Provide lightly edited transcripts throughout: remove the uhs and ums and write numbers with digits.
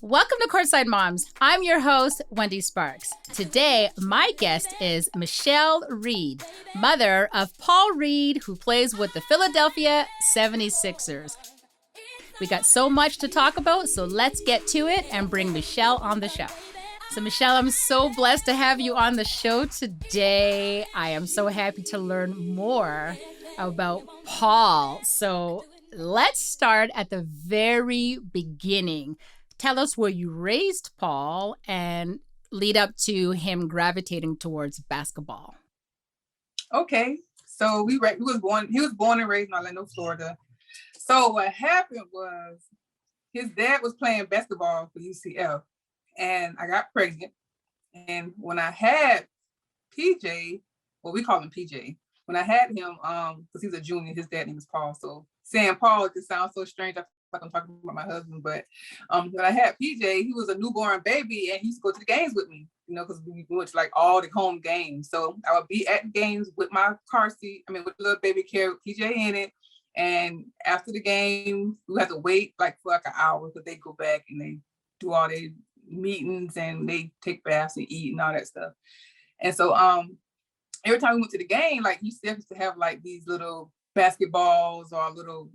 Welcome to Courtside Moms. I'm your host, Wendy Sparks. Today, my guest is Michelle Reed, mother of Paul Reed, who plays with the Philadelphia 76ers. We got so much to talk about, so let's get to it and bring Michelle on the show. So, Michelle, I'm so blessed to have you on the show today. I am so happy to learn more about Paul. So, let's start at the very beginning. Tell us where you raised Paul and lead up to him gravitating towards basketball. Okay, so he was born and raised in Orlando, Florida. So what happened was his dad was playing basketball for UCF, and I got pregnant. And when I had PJ, well, we call him PJ. When I had him, because he's a junior, his dad name is Paul. So saying Paul just sounds so strange. I feel like I'm talking about my husband. But when I had PJ, he was a newborn baby, and he used to go to the games with me, because we went to like all the home games. So I would be at the games with my car seat, with the little baby carrier with PJ in it. And after the game, we had to wait for like an hour, because they go back and they do all their meetings and they take baths and eat and all that stuff. And so every time we went to the game, you still used to have these little basketballs or little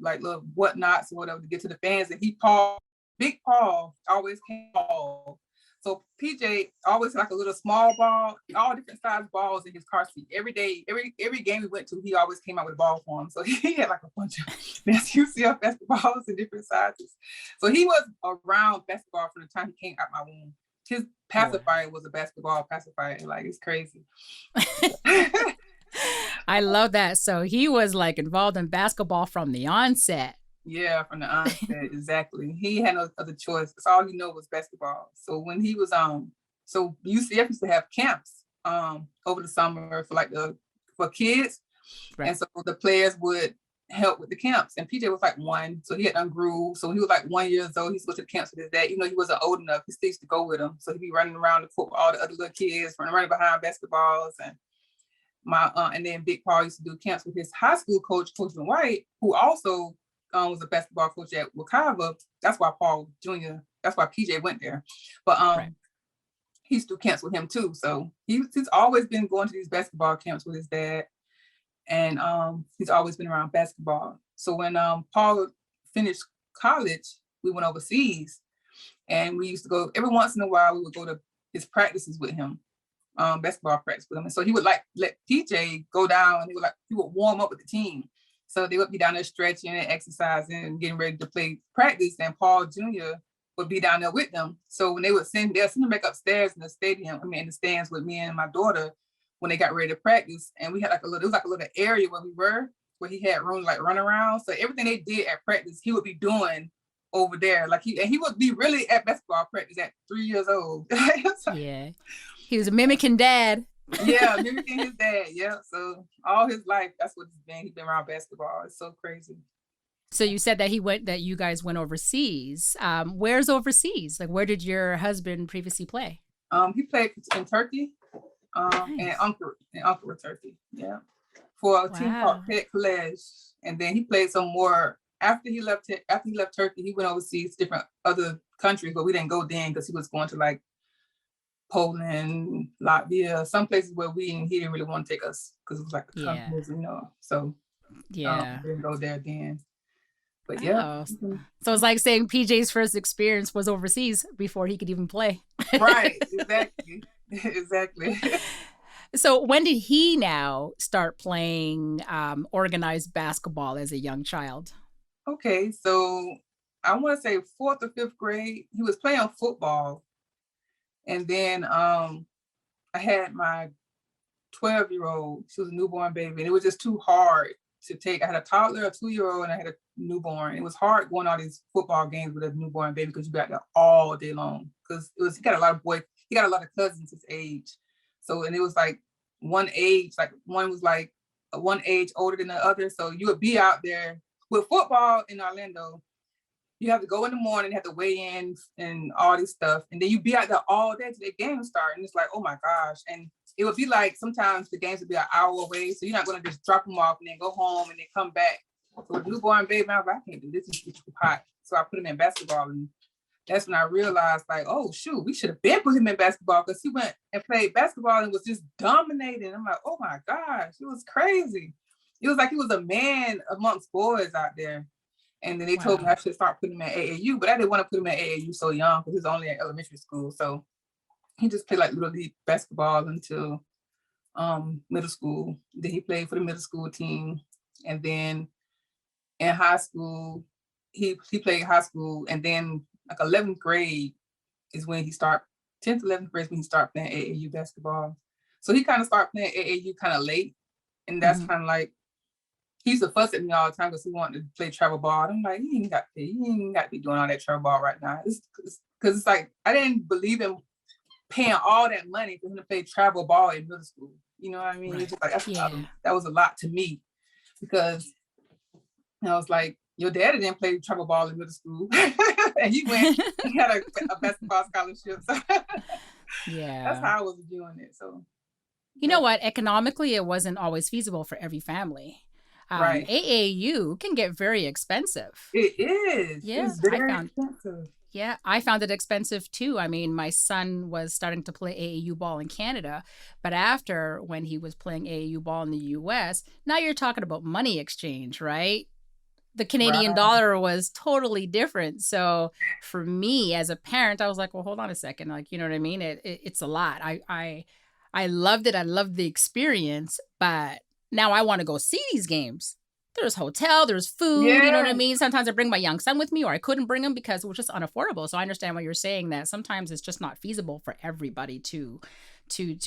whatnots or whatever to get to the fans. And Big Paul always came Paul. So PJ always had a little small ball, all different size balls in his car seat. Every day, every game we went to, he always came out with a ball for him. So he had a bunch of UCF basketballs in different sizes. So he was around basketball from the time he came out my womb. His pacifier was a basketball pacifier. It's crazy. I love that. So he was involved in basketball from the onset. Yeah, from the onset, exactly. He had no other choice. That's all he knew was basketball. So when he was so UCF used to have camps over the summer for kids. Right. And so the players would help with the camps. And PJ was 1, so he had ungrew. So he was 1 year old. He used to go to the camps with his dad. He wasn't old enough. He still used to go with him. So he'd be running around the court with all the other little kids, running behind basketballs. And and then Big Paul used to do camps with his high school coach, Coach White, who also was a basketball coach at Wakava. That's why that's why PJ went there. But right. He used to do camps with him too. So he's always been going to these basketball camps with his dad. And he's always been around basketball. So when Paul finished college, we went overseas, and we used to go every once in a while. We would go to his practices with him, basketball practice with him. And so he would let PJ go down, and he would warm up with the team. So they would be down there stretching and exercising and getting ready to play practice. And Paul Jr. would be down there with them. So when they'll send him back upstairs in the stadium, in the stands with me and my daughter, when they got ready to practice. And we had it was a little area where he had room to run around. So everything they did at practice, he would be doing over there. He would be really at basketball practice at 3 years old. Yeah. He was mimicking dad. Yeah, mimicking his dad. Yeah. So all his life, that's what he's been. He's been around basketball. It's so crazy. So you said that you guys went overseas. Where's overseas? Where did your husband previously play? He played in Turkey. Nice. And Ankara, Turkey. Yeah. For a team called Pet College. And then he played some more after he left Turkey. He went overseas to different other countries, but we didn't go then because he was going to Poland, Latvia, some places where he didn't really want to take us because it was the countries, So yeah, we didn't go there then. But yeah. So it's like saying PJ's first experience was overseas before he could even play. Right, exactly. Exactly. So when did he now start playing organized basketball as a young child? Okay, so I want to say 4th or 5th grade. He was playing football. And then I had my 12-year-old. She was a newborn baby. And it was just too hard to take. I had a toddler, a 2-year-old, and I had a newborn. It was hard going all these football games with a newborn baby because you got there all day long. Because he got a lot of boys. He got a lot of cousins his age. So, and it was one age, one was one age older than the other. So you would be out there with football in Orlando. You have to go in the morning, have to weigh in and all this stuff. And then you be out there all day till the game start. And it's oh my gosh. And it would be sometimes the games would be an hour away. So you're not going to just drop them off and then go home and then come back. So a newborn baby, I was I can't do this. It's too hot. So I put him in basketball. And that's when I realized, like, oh shoot, we should have been put him in basketball, because he went and played basketball and was just dominating. I'm like, oh my gosh, it was crazy. It was like he was a man amongst boys out there. And then they told me I should start putting him at AAU, but I didn't want to put him at AAU so young, because he was only in elementary school. So he just played like little league basketball until middle school. Then he played for the middle school team. And then in high school, he played high school. And then like 11th grade is when he started, 10th, 11th grade is when he started playing AAU basketball. So he kind of started playing AAU kind of late. And that's kind of like, he used to fuss at me all the time because he wanted to play travel ball. I'm like, he ain't got to be doing all that travel ball right now. Because it's like, I didn't believe in paying all that money for him to play travel ball in middle school. You know what I mean? Right. It's just like, that was a lot to me, because I was like, your daddy didn't play travel ball in middle school. And he had a basketball scholarship. So that's how I was viewing it. So, you know what? Economically, it wasn't always feasible for every family. Right. AAU can get very expensive. It is. Yeah, it's very expensive. Yeah, I found it expensive too. I mean, my son was starting to play AAU ball in Canada, but after, when he was playing AAU ball in the US, now you're talking about money exchange, right? The Canadian dollar was totally different. So for me as a parent, I was like, well, hold on a second. Like, you know what I mean? It's a lot. I loved it. I loved the experience, but now I want to go see these games. There's hotel, there's food, you know what I mean? Sometimes I bring my young son with me, or I couldn't bring him because it was just unaffordable. So I understand what you're saying, that sometimes it's just not feasible for everybody to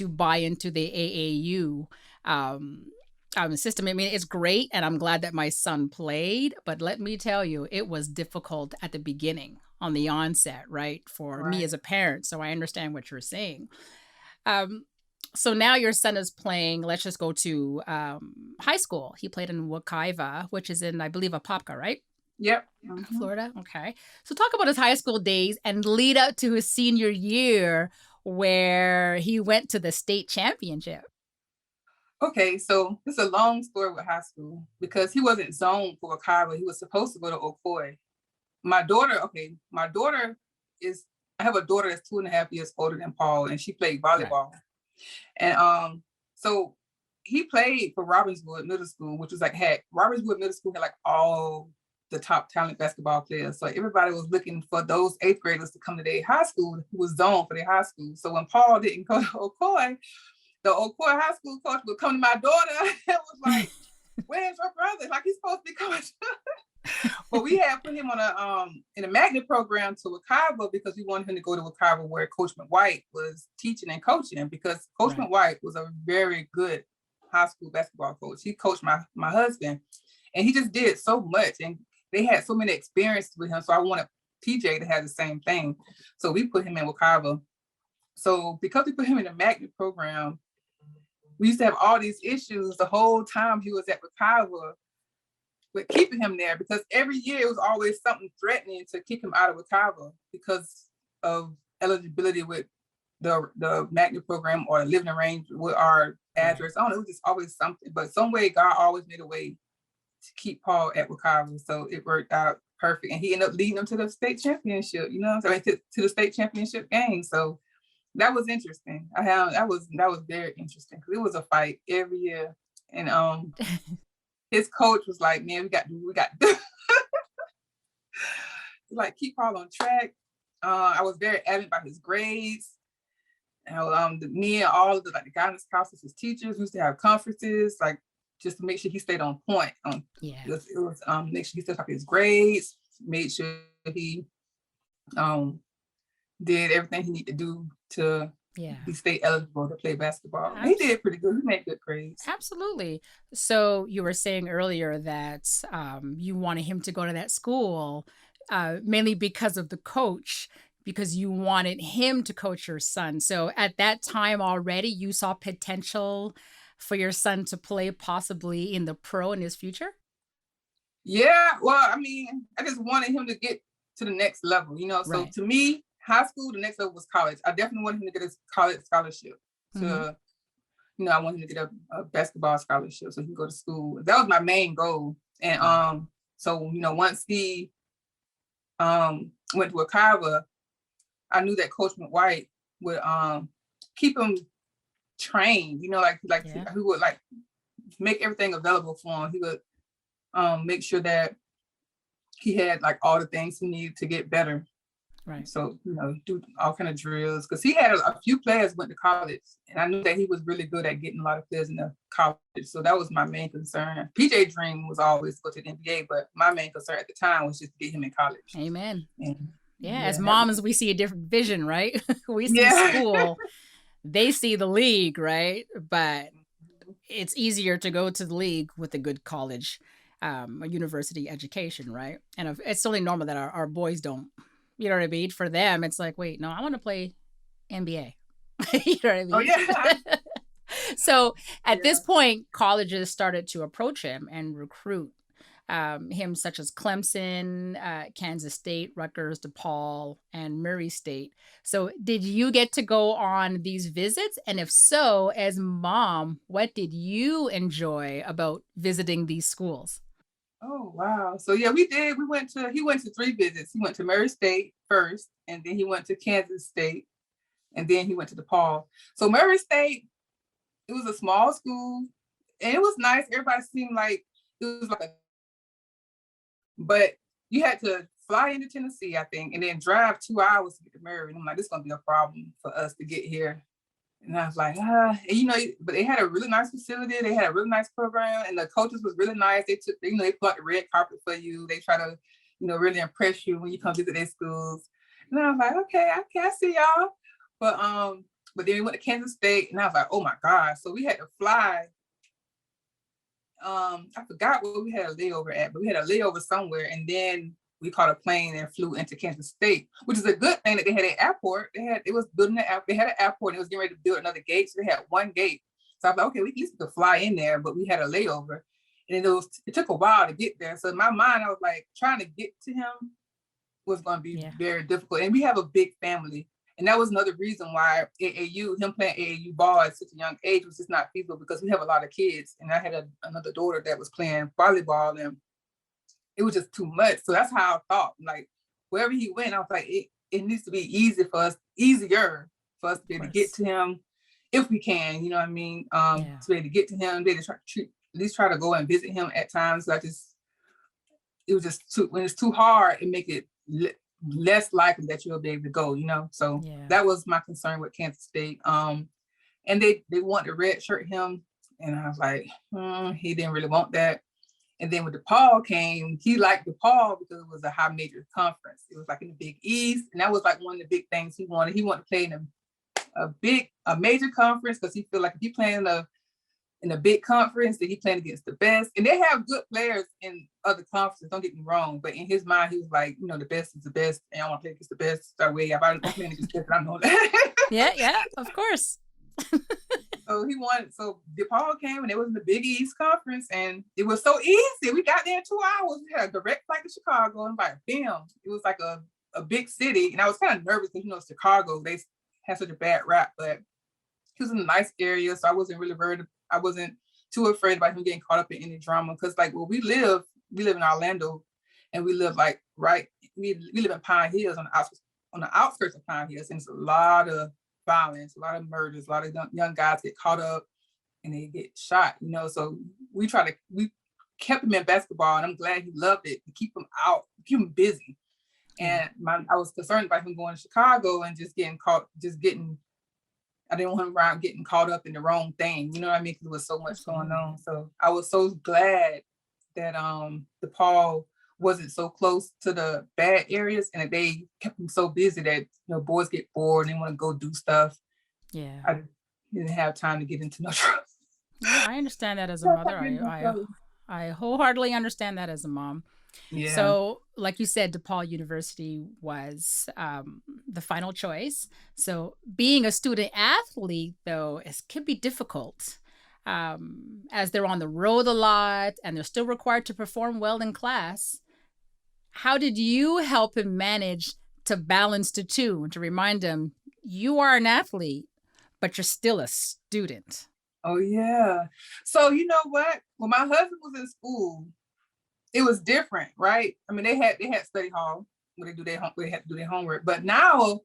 buy into the AAU system. I mean, it's great, and I'm glad that my son played, but let me tell you, it was difficult at the beginning on the onset, right? For me as a parent. So I understand what you're saying. So now your son is playing, let's just go to high school. He played in Wekiva, which is in, I believe, Apopka, right? Yep. Florida. Okay. So talk about his high school days and lead up to his senior year, where he went to the state championship. Okay, so it's a long story with high school, because he wasn't zoned for Wekiva. He was supposed to go to Ocoee. I have a daughter that's 2.5 years older than Paul, and she played volleyball. Right. And so he played for Robbinswood Middle School, which was like, Robbinswood Middle School had like all the top talent basketball players. So everybody was looking for those 8th graders to come to their high school, who was zoned for their high school. So when Paul didn't go to Ocoee, the Ocoee high school coach would come to my daughter and was like, where's your brother? Like, he's supposed to be coming. But we had put him on in a magnet program to Wekiva, because we wanted him to go to Wekiva, where Coach McWhite was teaching and coaching, because Coach McWhite was a very good high school basketball coach. He coached my husband, and he just did so much, and they had so many experiences with him. So I wanted PJ to have the same thing. So we put him in Wekiva. So because we put him in a magnet program, we used to have all these issues the whole time he was at Wekiva with keeping him there, because every year it was always something threatening to kick him out of Wekiva because of eligibility with the magnet program or living arranged with our address. I don't know, it was just always something. But some way God always made a way to keep Paul at Wekiva. So it worked out perfect. And he ended up leading them to the state championship, you know, to the state championship game. So that was interesting. That was very interesting, because it was a fight every year. And his coach was like, man, we got like, keep Paul on track. I was very adamant about his grades. And me and all of the guidance counselors, his teachers, used to have conferences, like, just to make sure he stayed on point. It was make sure he stayed up his grades, made sure he did everything he needed to do to be state eligible to play basketball. He did pretty good. He made good grades. Absolutely. So you were saying earlier that you wanted him to go to that school mainly because of the coach, because you wanted him to coach your son. So at that time already, you saw potential for your son to play possibly in the pro in his future? Yeah, well, I mean, I just wanted him to get to the next level, you know. So to me, high school, the next level was college. I definitely wanted him to get a college scholarship. To, you know, I wanted him to get a basketball scholarship so he can go to school. That was my main goal. And so, you know, once he went to Akawa, I knew that Coach McWhite would keep him trained, like he would like make everything available for him. He would make sure that he had like all the things he needed to get better. Right. So, do all kind of drills, because he had a few players went to college, and I knew that he was really good at getting a lot of players in the college. So that was my main concern. PJ dream was always go to the NBA, but my main concern at the time was just to get him in college. Amen. And, as moms, we see a different vision, right? We see school, they see the league, right? But it's easier to go to the league with a good college, a university education, right? And it's totally normal that our boys don't. You know what I mean? For them, it's like, wait, no, I want to play NBA. You know what I mean? Oh, yeah. So at this point, colleges started to approach him and recruit him, such as Clemson, Kansas State, Rutgers, DePaul, and Murray State. So did you get to go on these visits? And if so, as mom, what did you enjoy about visiting these schools? Oh, wow. So yeah, we did. He went to 3 visits. He went to Murray State first, and then he went to Kansas State, and then he went to DePaul. So Murray State, it was a small school, and it was nice. Everybody seemed like it was but you had to fly into Tennessee, I think, and then drive 2 hours to get to Murray. And I'm like, this is gonna be a problem for us to get here. And I was like, but they had a really nice facility. They had a really nice program, and the coaches was really nice. They put out the red carpet for you. They try to, really impress you when you come visit their schools. And I was like, okay, I see y'all. But then we went to Kansas State, and I was like, oh my God. So we had to fly. I forgot where we had a layover at, but we had a layover somewhere, and then we caught a plane and flew into Kansas State, which is a good thing that they had an airport. It was building an airport. They had an airport, and it was getting ready to build another gate. So they had one gate. So I was like, okay, we at least could fly in there, but we had a layover. And it took a while to get there. So in my mind, I was like, trying to get to him was going to be very difficult. And we have a big family. And that was another reason why him playing AAU ball at such a young age was just not feasible, because we have a lot of kids. And I had another daughter that was playing volleyball, and it was just too much. So that's how I thought. Like, wherever he went, I was like, it needs to be easier for us to be able to get to him if we can, you know what I mean? To be able to get to him, be able to at least try to go and visit him at times. So it was just when it's too hard, it make it less likely that you'll be able to go, So that was my concern with Kansas State. And they wanted to redshirt him, and I was like, he didn't really want that. And then when DePaul came, he liked DePaul because it was a high major conference. It was like in the Big East, and that was like one of the big things he wanted. He wanted to play in a major conference, because he feel like if he playing in a big conference, that he playing against the best. And they have good players in other conferences, don't get me wrong, but in his mind, he was like, the best is the best, and I want to play against the best. That way, if I'm playing against the best, I know that. Yeah, of course. So DePaul came, and it was in the Big East Conference, and it was so easy. We got there in 2 hours. We had a direct flight to Chicago, and bam, it was like a big city. And I was kind of nervous because, Chicago, they had such a bad rap, but he was in a nice area, so I wasn't really worried. I wasn't too afraid about him getting caught up in any drama, because like where we live in Orlando, and we live we live in Pine Hills, on the outskirts of Pine Hills, and it's a lot of violence, a lot of murders, a lot of young guys get caught up and they get shot, So we kept him in basketball, and I'm glad he loved it, to keep him out, keep him busy. And I was concerned about him going to Chicago and just getting caught, I didn't want him around getting caught up in the wrong thing, you know what I mean? Because there was so much going on. So I was so glad that DePaul wasn't so close to the bad areas, and that they kept him so busy that boys get bored and they want to go do stuff. Yeah, I didn't have time to get into no trouble. Yeah, I understand that as a mother. I wholeheartedly understand that as a mom. Yeah. So, like you said, DePaul University was the final choice. So, being a student athlete, though, can be difficult, as they're on the road a lot and they're still required to perform well in class. How did you help him manage to balance the two and to remind him you are an athlete, but you're still a student? Oh, yeah. So, you know what? When my husband was in school, it was different, right? I mean, they had study hall, when they had to do their homework. But now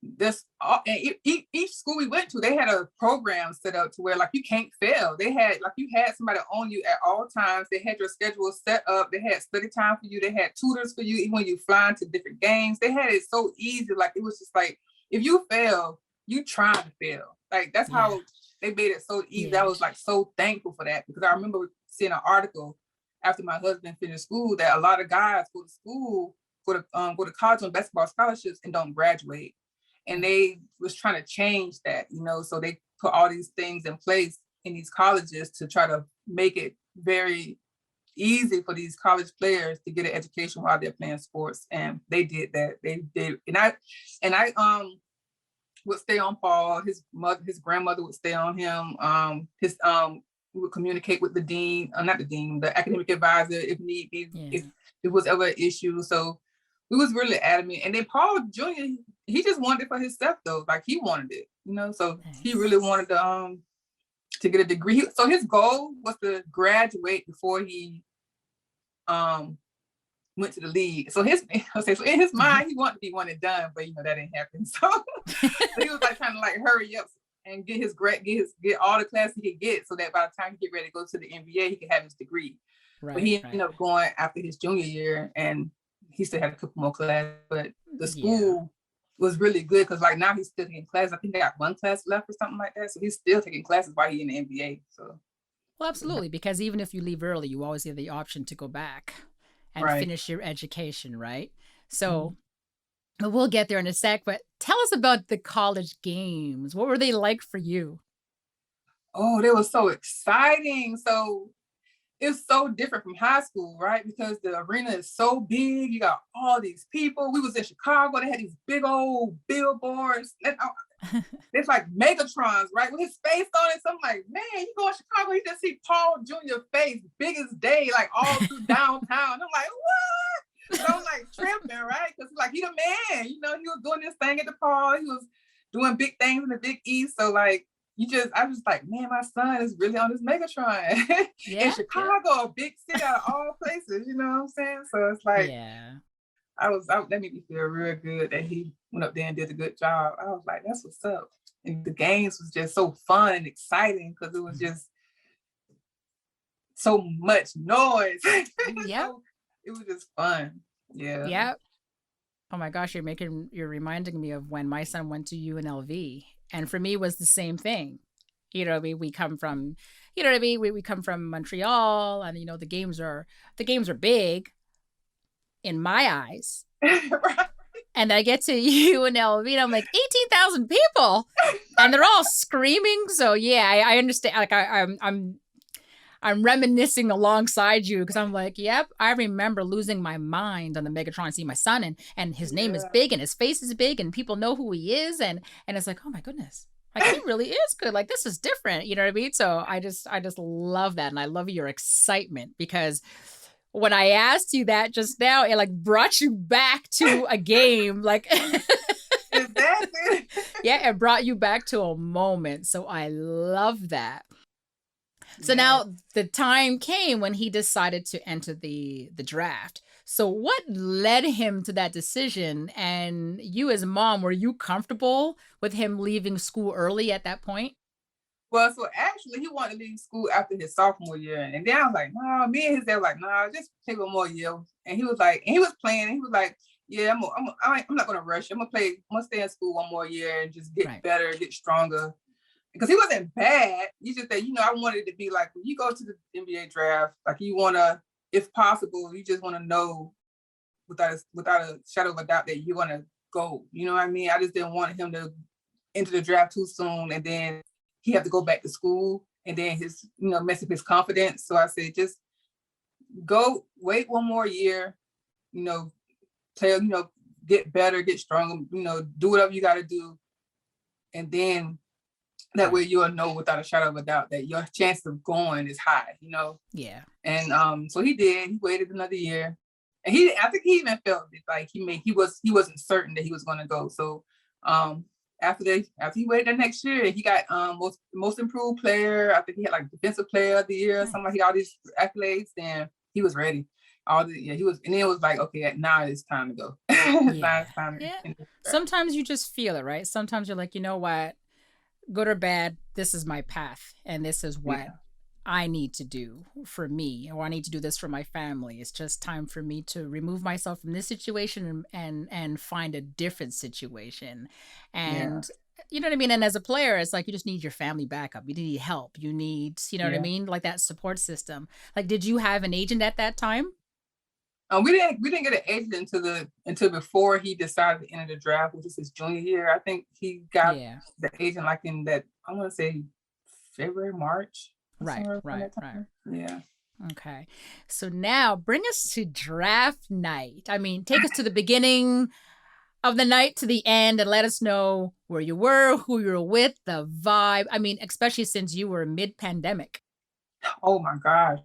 this and each school we went to, they had a program set up to where like you can't fail. They had like you had somebody on you at all times. They had your schedule set up. They had study time for you. They had tutors for you even when you fly into different games. They had it so easy. Like it was just like if you fail, you try to fail. Like that's how they made it so easy. I was like so thankful for that because I remember seeing an article after my husband finished school that a lot of guys go to school go to college on basketball scholarships and don't graduate. And they was trying to change that, you know, so they put all these things in place in these colleges to try to make it very easy for these college players to get an education while they're playing sports. And they did that. They did. And I would stay on Paul. His grandmother would stay on him. We would communicate with the dean, not the dean, the academic advisor if need be, if there was ever an issue. So we was really adamant. And then Paul Jr., he just wanted it for himself though. Like he wanted it, you know, so he really wanted to get a degree. So his goal was to graduate before he went to the league. So so in his mind, he wanted to be one and done, but you know, that didn't happen. So he was like trying to like hurry up and get all the classes he could get so that by the time he get ready to go to the NBA, he could have his degree. Right, but he ended up going after his junior year and he still had a couple more classes, but the school was really good because like now he's still taking classes. I think they got one class left or something like that. So he's still taking classes while he's in the NBA. So well, absolutely, because even if you leave early, you always have the option to go back and finish your education, right? So we'll get there in a sec, but tell us about the college games. What were they like for you? Oh, they were so exciting. So it's so different from high school, right? Because the arena is so big. You got all these people. We was in Chicago. They had these big old billboards. It's like Megatrons, right? With his face on it. So I'm like, man, you go to Chicago, you just see Paul Jr. face, big as day, like all through downtown. I'm like, what? So I'm like tripping, right? Because like he the man, you know, he was doing this thing at DePaul. He was doing big things in the Big East. So like, I was like, man, my son is really on this Megatron in Chicago, a big city out of all places, you know what I'm saying? So it's like, that made me feel real good that he went up there and did a good job. I was like, that's what's up. And the games was just so fun and exciting because it was just so much noise. So it was just fun. Yeah. Yeah. Oh my gosh, you're reminding me of when my son went to UNLV. And for me, it was the same thing. You know what I mean? We come from, you know what I mean? We come from Montreal and, you know, the games are big in my eyes. Right. And I get to UNLV and I'm like, 18,000 people and they're all screaming. So yeah, I understand. Like I'm reminiscing alongside you because I'm like, yep, I remember losing my mind on the Megatron to see my son and his name is big and his face is big and people know who he is and it's like, oh my goodness, like he really is good. Like this is different, you know what I mean? So I just love that and I love your excitement because when I asked you that just now, it like brought you back to a game, like. Exactly. Yeah, it brought you back to a moment. So I love that. So now the time came when he decided to enter the draft. So what led him to that decision? And you as a mom, were you comfortable with him leaving school early at that point? Well, so actually he wanted to leave school after his sophomore year. And then I was like, no, me and his dad were like, no, just take one more year. And he was like, and he was playing, and he was like, yeah, I'm not going to rush. I'm going to stay in school one more year and just get better, get stronger. Because he wasn't bad. He just that, you know, I wanted to be like, when you go to the NBA draft, like you want to, if possible, you just want to know without a shadow of a doubt that you're going to go. You know what I mean? I just didn't want him to enter the draft too soon and then he had to go back to school and then mess up his confidence. So I said, just go, wait one more year, get better, get stronger, do whatever you got to do. And then that way you'll know without a shadow of a doubt that your chance of going is high, Yeah. And so he did. He waited another year. And I think he even felt like he wasn't certain that he was going to go. So after he waited the next year, he got most improved player. I think he had like defensive player of the year, something like he got all these accolades, and he was ready. he was, and then it was like, okay, now it's time to go. Now Yeah. it's time Yeah. to Sometimes you just feel it, right? Sometimes you're like, you know what? Good or bad, this is my path and this is what yeah, I need to do for me, or I need to do this for my family. It's just time for me to remove myself from this situation and find a different situation. yeah, And you know what I mean? And as a player, it's like you just need your family backup. You need help. You need, you know what I yeah. mean? Like that support system. Like, did you have an agent at that time? We didn't get an agent until before he decided to enter the draft, which is his junior year. I think he got Yeah. the agent like in that, I want to say February, March, or Right, somewhere around right, that right. time. Yeah. Okay. So now bring us to draft night. I mean, take us to the beginning of the night to the end and let us know where you were, who you were with, the vibe. I mean, especially since you were mid pandemic. Oh my gosh.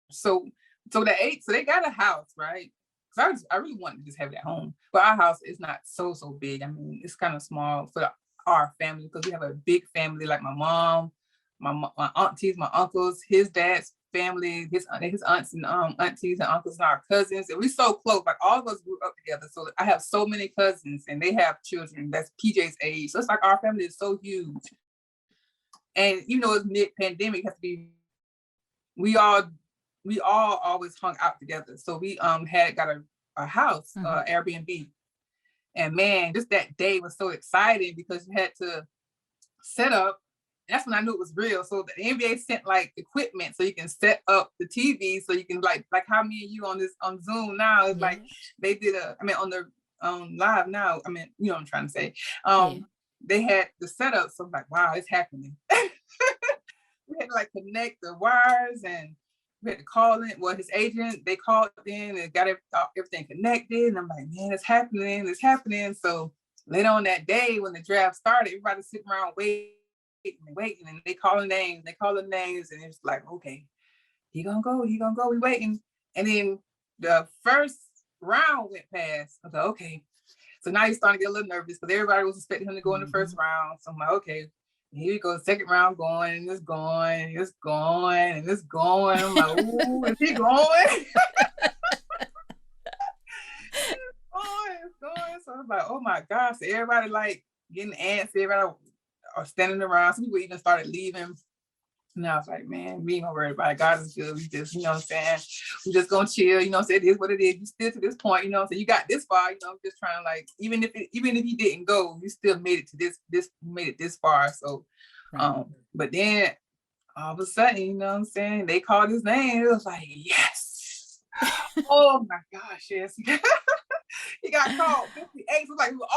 So so they got a house, right? Because I really wanted to just have it at home, but our house is not so big. I mean, it's kind of small for our family because we have a big family, like my mom, my aunties, my uncles, his dad's family, his aunts and aunties and uncles and our cousins, and we so close. Like all of us grew up together. So I have so many cousins, and they have children that's PJ's age. So it's like our family is so huge. And you know, it's mid pandemic, has to be we all always hung out together. So we had got a house, Mm-hmm. Airbnb. And man, just that day was so exciting because you had to set up. That's when I knew it was real. So the NBA sent like equipment so you can set up the TV so you can like how me and you on Zoom now. It's Yeah. like they did on the live now. I mean, you know what I'm trying to say. Yeah. They had the setup, so I'm like, wow, it's happening. We had to like connect the wires and we had to call in. Well, his agent, they called in and got everything connected. And I'm like, man, it's happening. It's happening. So later on that day when the draft started, everybody sitting around waiting. And they calling names, and it's like, okay, he gonna go, we waiting. And then the first round went past. I was like, okay. So now he's starting to get a little nervous because everybody was expecting him to go in the first round. So I'm like, okay, here we go, second round going, and it's going, and it's going, and it's going. I'm like, ooh, is he going? It's going. So I'm like, oh my gosh. So everybody like getting antsy, everybody are standing around. Some people even started leaving. And I was like, man, we ain't gonna worry about it. God is good. We just, you know what I'm saying? We just gonna chill, you know what I'm saying? It is what it is. You still to this point, you know what I'm saying? You got this far, you know, just trying to like, even if you didn't go, you still made it to this far. So Right. but then all of a sudden, you know what I'm saying? They called his name. It was like, yes. Oh my gosh, yes. He got called 58. So like it was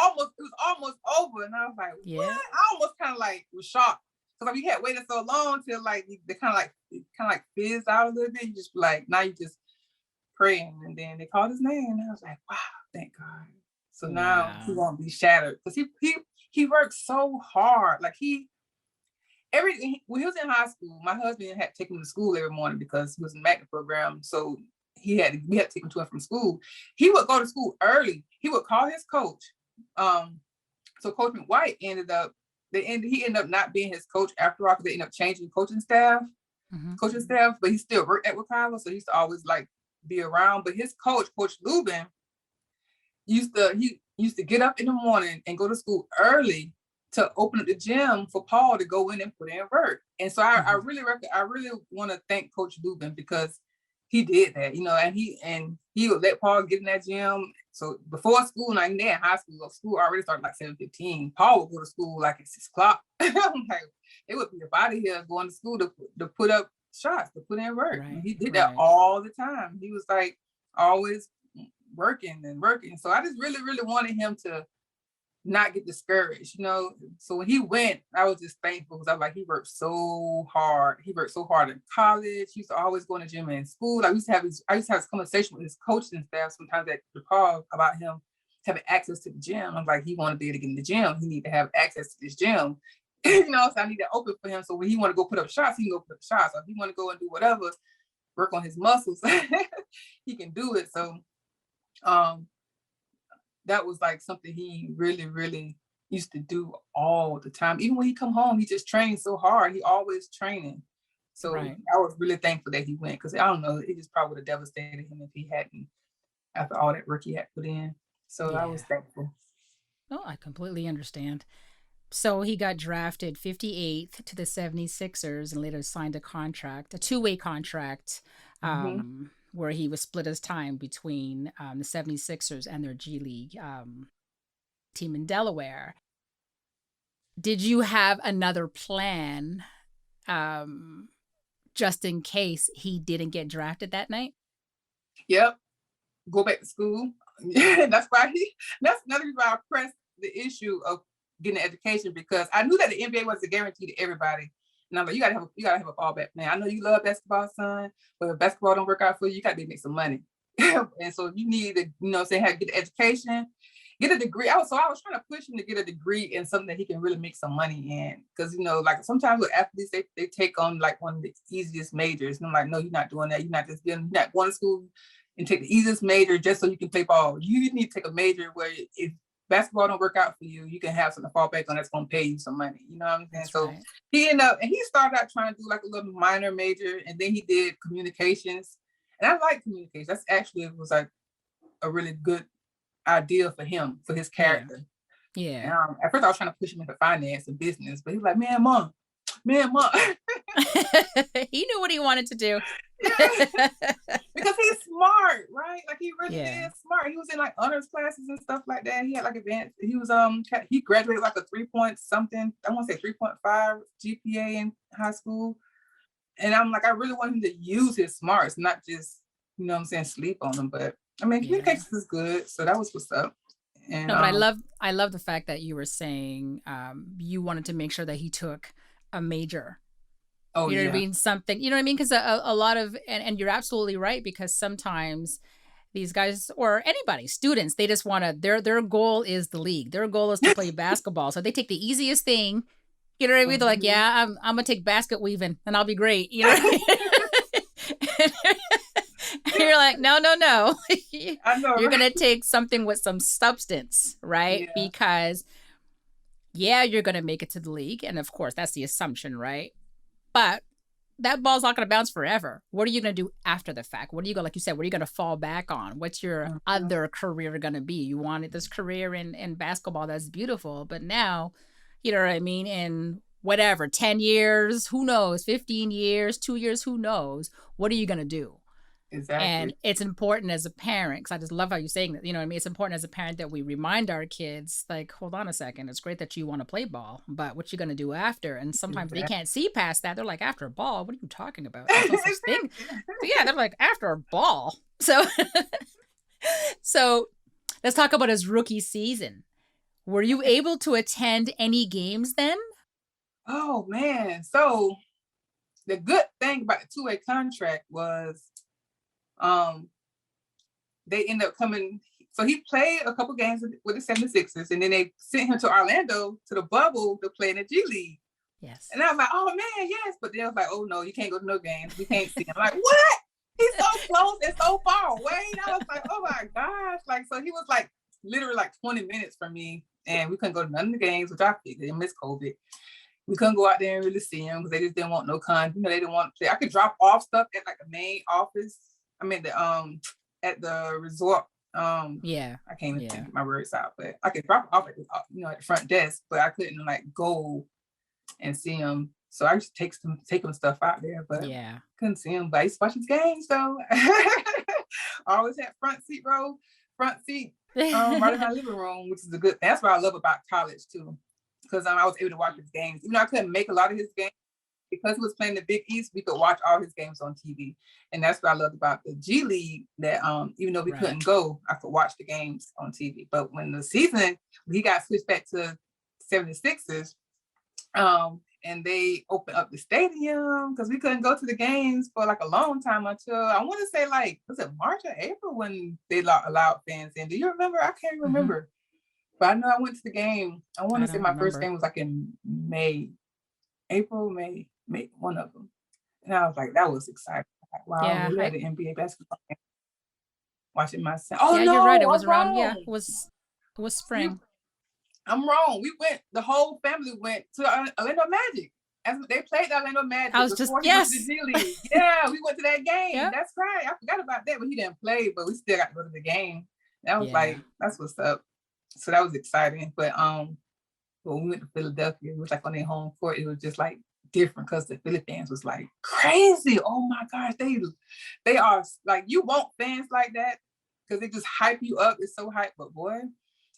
almost over. And I was like, what? Yeah. I almost kind of like was shocked. Because like we had waited so long till like they kind of like fizzed out a little bit. You just like now you just praying. And then they called his name. And I was like, wow, thank God. So now he Wow. won't be shattered. Because he worked so hard. Like when he was in high school, my husband had to take him to school every morning because he was in the magnet program. So we had to take him to and from school. He would go to school early. He would call his coach. So Coach White he ended up not being his coach after all because they ended up changing Mm-hmm. coaching staff, but he still worked at Wakava, so he used to always like be around. But his coach, Coach Lubin, he used to get up in the morning and go to school early to open up the gym for Paul to go in and put in work. And so I really want to thank Coach Lubin because he did that, you know, and he would let Paul get in that gym. So before school, like they in high school already started like 7:15. Paul would go to school like at 6 o'clock. I'm like, they would be up out of here going to school to put up shots, to put in work. And Right. he did that Right. all the time. He was like always working and working. So I just really, really wanted him to not get discouraged, you know. So when he went, I was just thankful because I was like, he worked so hard. He worked so hard in college. He used to always go to the gym and in school. I used to have this conversation with his coaching staff sometimes at DePaul about him having access to the gym. I'm like, he want to be able to get in the gym. He need to have access to this gym. You know, so I need to open for him. So when he want to go put up shots, he can go put up shots. So if he want to go and do whatever, work on his muscles, he can do it. So that was like something he really, really used to do all the time. Even when he come home, he just trained so hard. He always training. So Right. I was really thankful that he went, because I don't know, it just probably would have devastated him if he hadn't, after all that work he had put in. So I was Yeah. thankful. Oh, I completely understand. So he got drafted 58th to the 76ers and later signed a contract, a two-way contract, Mm-hmm. where he was split his time between the 76ers and their G League team in Delaware. Did you have another plan um, just in case he didn't get drafted that night? Yep. Go back to school. That's another reason why I pressed the issue of getting an education, because I knew that the NBA was a guarantee to everybody. And I'm like, you gotta have a fallback plan. I know you love basketball, son, but if basketball don't work out for you, you gotta make some money. And so you need to, have to get an education, get a degree. I was trying to push him to get a degree in something that he can really make some money in. Because like sometimes with athletes, they take on like one of the easiest majors. And I'm like, no, you're not doing that. You're not going to school and take the easiest major just so you can play ball. You need to take a major where if basketball don't work out for you, you can have something to fall back on that's going to pay you some money. You know what I'm saying? That's So right. he ended up, and he started out trying to do like a little minor major, and then he did communications. And I like communications. That's actually was like a really good idea for him, for his Yeah. character. Yeah. And, at first I was trying to push him into finance and business, but he was like, man, mom. He knew what he wanted to do. Yeah. Because he's smart, right? Like he really Yeah. is smart. He was in like honors classes and stuff like that. He had like advanced. He was he graduated like a 3 point something. I want to say 3.5 GPA in high school. And I'm like, I really want him to use his smarts, not just sleep on them. But I mean, Yeah. communications is good, so that was what's up. And No, but I love the fact that you were saying you wanted to make sure that he took a major. oh You know yeah, what I mean? Something, you know what I mean? Because a lot of, and you're absolutely right, because sometimes these guys or anybody, students, they just want to, their goal is the league. Their goal is to play basketball. So they take the easiest thing. You know what I mean? They're like, yeah, I'm going to take basket weaving and I'll be great. You know what I mean? And you're like, no. I know. You're going to take something with some substance, right? Yeah. Because, yeah, you're going to make it to the league. And of course, that's the assumption, right? But that ball's not going to bounce forever. What are you going to do after the fact? What are you going, like you said, what are you going to fall back on? What's your other career going to be? You wanted this career in basketball that's beautiful, but now, you know what I mean? In whatever, 10 years, who knows? 15 years, 2 years, who knows? What are you going to do? Exactly. And it's important as a parent, because I just love how you're saying that, you know what I mean? It's important as a parent that we remind our kids, like, hold on a second, it's great that you want to play ball, but what you going to do after? And sometimes they can't see past that. They're like, after a ball, what are you talking about? There's no such thing. So yeah, they're like, after a ball. So let's talk about his rookie season. Were you able to attend any games then? Oh man. So the good thing about the two-way contract was they ended up coming. So he played a couple games with the 76ers, and then they sent him to Orlando to the bubble to play in the G League. Yes. And I was like, oh man, yes. But they was like, oh no, you can't go to no games. We can't see him. I'm like, what? He's so close and so far away. And I was like, oh my gosh. Like, so he was like literally like 20 minutes from me, and we couldn't go to none of the games, which I figured they missed COVID. We couldn't go out there and really see him because they just didn't want no they didn't want to play. I could drop off stuff at like the main office. I mean at the resort. Yeah. I can't even think my words out, but I could drop off at the, at the front desk, but I couldn't like go and see him. So I used to take him stuff out there, but yeah, couldn't see him. But I used to watch his games though. I always had front seat right in my living room, which is a good. That's what I love about college too, because I was able to watch his games. Even though I couldn't make a lot of his games, because he was playing the Big East, we could watch all his games on TV. And that's what I loved about the G League, that even though we couldn't go, I could watch the games on TV. But when the season, he got switched back to 76ers, and they opened up the stadium, because we couldn't go to the games for like a long time until, I want to say like, was it March or April when they allowed fans in? Do you remember? I can't remember. Mm-hmm. But I know I went to the game. I want to say my first game was like in May, one of them. And I was like, that was exciting. Like, wow, yeah, we had an NBA basketball game. Watching myself. Oh, yeah, no, you're right. It was around, it was spring. I'm wrong. The whole family went to Orlando Magic. as they played Orlando Magic I was just, before he went to the yes. G League. Yeah, we went to that game. Yeah. That's right. I forgot about that, but he didn't play, but we still got to go to the game. That was Yeah. like, that's what's up. So that was exciting. But when we went to Philadelphia, it was like on their home court, it was just like different because the Philly fans was like crazy. Oh my gosh, they are like, you want fans like that because they just hype you up. It's so hype, but boy,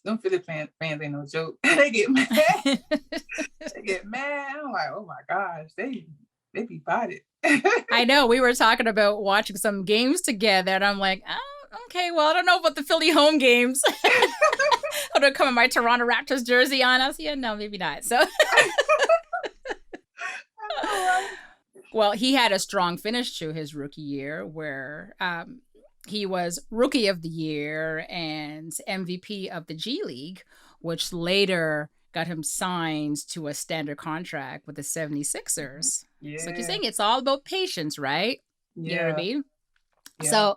them Philly fans ain't no joke. They get mad. They get mad. I'm like, oh my gosh, they be bodied. I know. We were talking about watching some games together, and I'm like, oh, okay, well, I don't know about the Philly home games. I'm gonna come in my Toronto Raptors jersey on us. Yeah, no, maybe not. So, well, he had a strong finish to his rookie year, where he was Rookie of the Year and MVP of the G League, which later got him signed to a standard contract with the 76ers. Yeah. So you're saying it's all about patience, right? Yeah. You know what I mean? Yeah. So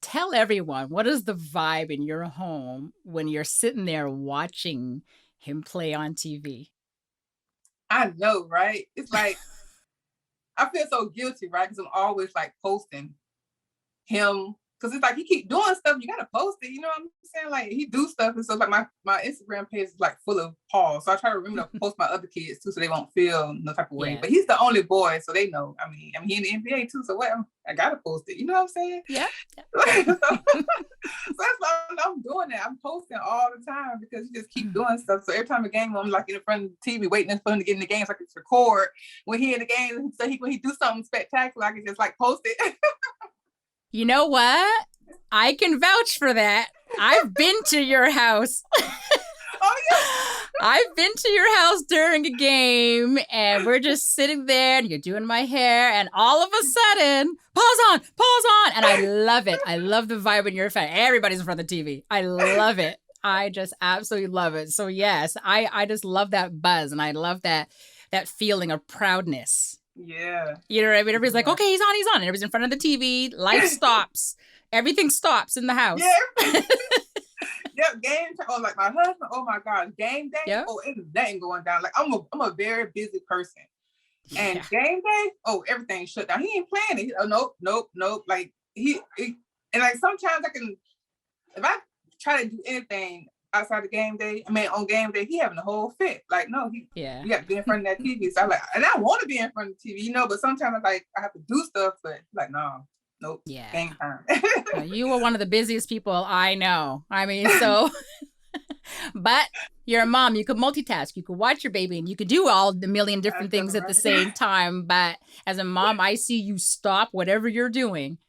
tell everyone, what is the vibe in your home when you're sitting there watching him play on TV? I know, right? It's like, I feel so guilty, right? Because I'm always like posting him. Because it's like he keep doing stuff, you gotta post it, you know what I'm saying? Like he do stuff, and so like my Instagram page is like full of Paul. So I try to remember to post my other kids too, so they won't feel no type of way. Yeah. But he's the only boy, so they know. I mean he in the NBA too, so what? I gotta post it. You know what I'm saying? Yeah. So that's why I'm doing that. I'm posting all the time because you just keep doing stuff. So every time a game, I'm like in front of the TV waiting for him to get in the game so I can record when he in the game. So when he do something spectacular, I can just like post it. You know what? I can vouch for that. I've been to your house. Oh, yeah. I've been to your house during a game, and we're just sitting there, and you're doing my hair, and all of a sudden, pause on, and I love it. I love the vibe in your face. Everybody's in front of the TV. I love it. I just absolutely love it. So yes, I just love that buzz, and I love that feeling of proudness. Yeah. You know what I mean? Everybody's like, okay, he's on. And everybody's in front of the TV. Life stops. Everything stops in the house. Yeah. Yep, game time. Oh, like my husband, oh my God, game day. Yep. Oh, ain't nothing going down. Like I'm a very busy person. And game day, oh, everything shut down. He ain't playing it. Oh, nope. Like he and like sometimes I can, if I try to do anything outside the game day, on game day, he having a whole fit. Like, no, you got to be in front of that TV. So I'm like, and I want to be in front of the TV, but sometimes I have to do stuff, but like, no, nope. Yeah. Game time. You were one of the busiest people I know. I mean, so, but you're a mom. You could multitask. You could watch your baby, and you could do all the million different things at the same time. But as a mom, I see you stop whatever you're doing,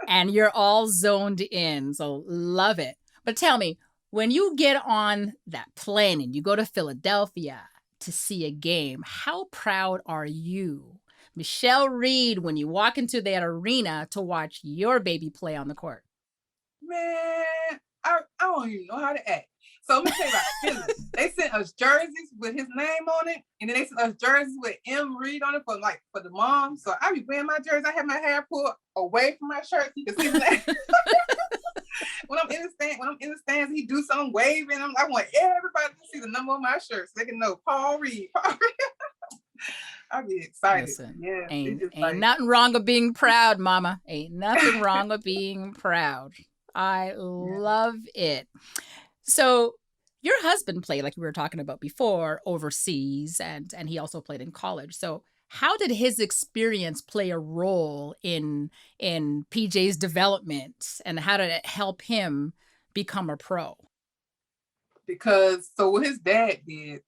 and you're all zoned in. So love it. But tell me, when you get on that plane and you go to Philadelphia to see a game, how proud are you, Michelle Reed, when you walk into that arena to watch your baby play on the court? Man, I don't even know how to act. So let me tell you about Philly. They sent us jerseys with his name on it, and then they sent us jerseys with M. Reed on it for the mom. So I be wearing my jersey. I have my hair pulled away from my shirt so you can see the name. When I'm in the stands, he do something waving. I want everybody to see the number on my shirt so they can know Paul Reed. I'll be excited. Listen, yeah, ain't nothing wrong with being proud, Mama. Ain't nothing wrong with being proud. I love it. So your husband played, like we were talking about before, overseas, and he also played in college. So how did his experience play a role in PJ's development, and how did it help him become a pro? Because so what his dad did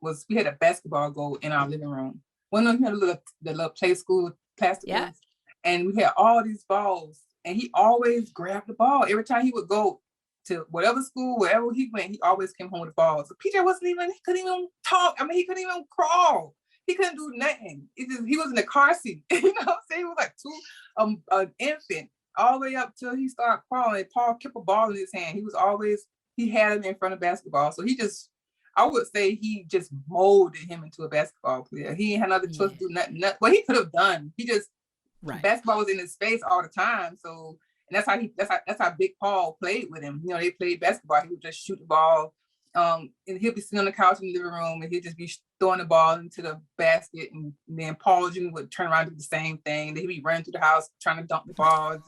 was we had a basketball goal in our living room. One of them had the little play school plastic ones, and we had all these balls, and he always grabbed the ball every time he would go to whatever school, wherever he went. He always came home with the ball. So PJ he couldn't even talk. I mean, he couldn't even crawl. He couldn't do nothing. He was in the car seat. You know what I'm saying? He was like an infant all the way up till he started crawling. Paul kept a ball in his hand. He had him in front of basketball. So I would say he just molded him into a basketball player. He ain't had another choice to do nothing. What he could have done. He just basketball was in his face all the time. So and that's how Big Paul played with him. They played basketball. He would just shoot the ball And he'll be sitting on the couch in the living room, and he'll just be throwing the ball into the basket, and then Paul Jr. would turn around and do the same thing. Then he'd be running through the house trying to dunk the ball.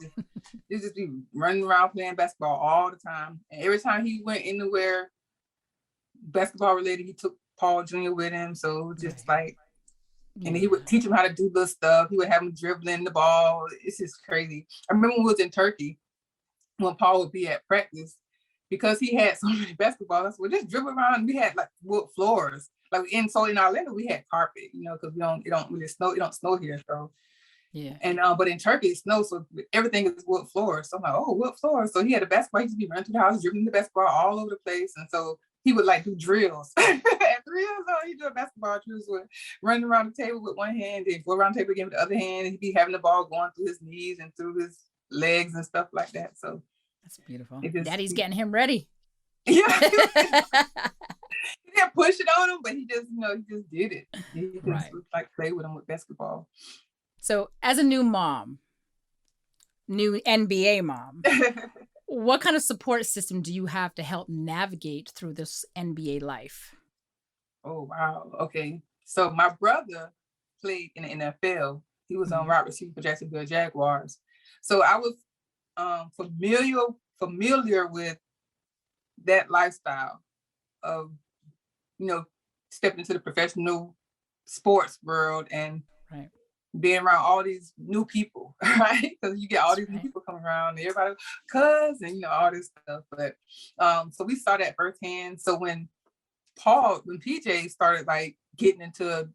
He'd just be running around playing basketball all the time. And every time he went anywhere basketball related, he took Paul Jr. with him. So it was just like, and he would teach him how to do little stuff. He would have him dribbling the ball. It's just crazy. I remember when we was in Turkey, when Paul would be at practice, because he had so many basketballs, we just dribble around. We had like wood floors. Like in Orlando, we had carpet, because it don't really snow. It don't snow here, so yeah. And but in Turkey it snows, so everything is wood floors. So I'm like, oh, wood floors. So he had a basketball. He used to be running through the house, dribbling the basketball all over the place, and so he would like do drills. At 3 years old, he do a basketball drills with running around the table with one hand, then go around the table again with the other hand, and he'd be having the ball going through his knees and through his legs and stuff like that. So that's beautiful. Daddy's getting him ready. Yeah. He didn't push it on him, but he just did it. He just like play with him with basketball. So as a new mom, new NBA mom, what kind of support system do you have to help navigate through this NBA life? Oh, wow. Okay. So my brother played in the NFL. He was on wide receiver for Jacksonville Jaguars. So I was familiar with that lifestyle of, stepping into the professional sports world and being around all these new people, right? Because you get all these new people coming around, and everybody, cousin, all this stuff. But so we saw that firsthand. So when PJ started like getting into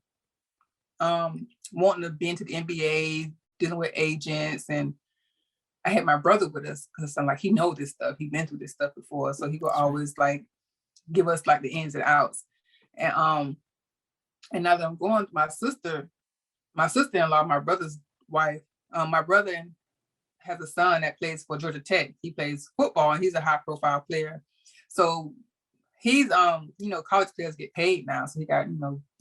wanting to be into the NBA, dealing with agents, and I had my brother with us because I'm like, he knows this stuff. He's been through this stuff before. So he would always like give us like the ins and outs. And now that I'm going to my sister-in-law, my brother's wife, my brother has a son that plays for Georgia Tech. He plays football and he's a high profile player. So he's, college players get paid now. So he got,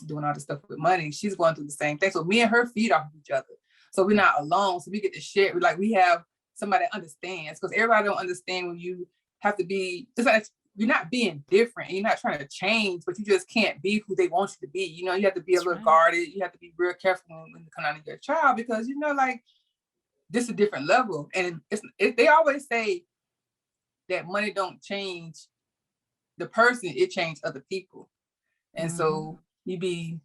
doing all this stuff with money. She's going through the same thing. So me and her feed off of each other. So we're not alone. So we get to share. We have somebody that understands, because everybody don't understand when you have to be, it's like you're not being different and you're not trying to change, but you just can't be who they want you to be. You have to be a little guarded. You have to be real careful when you come out of your child, because, this is a different level. And they always say that money don't change the person, it changes other people. And so you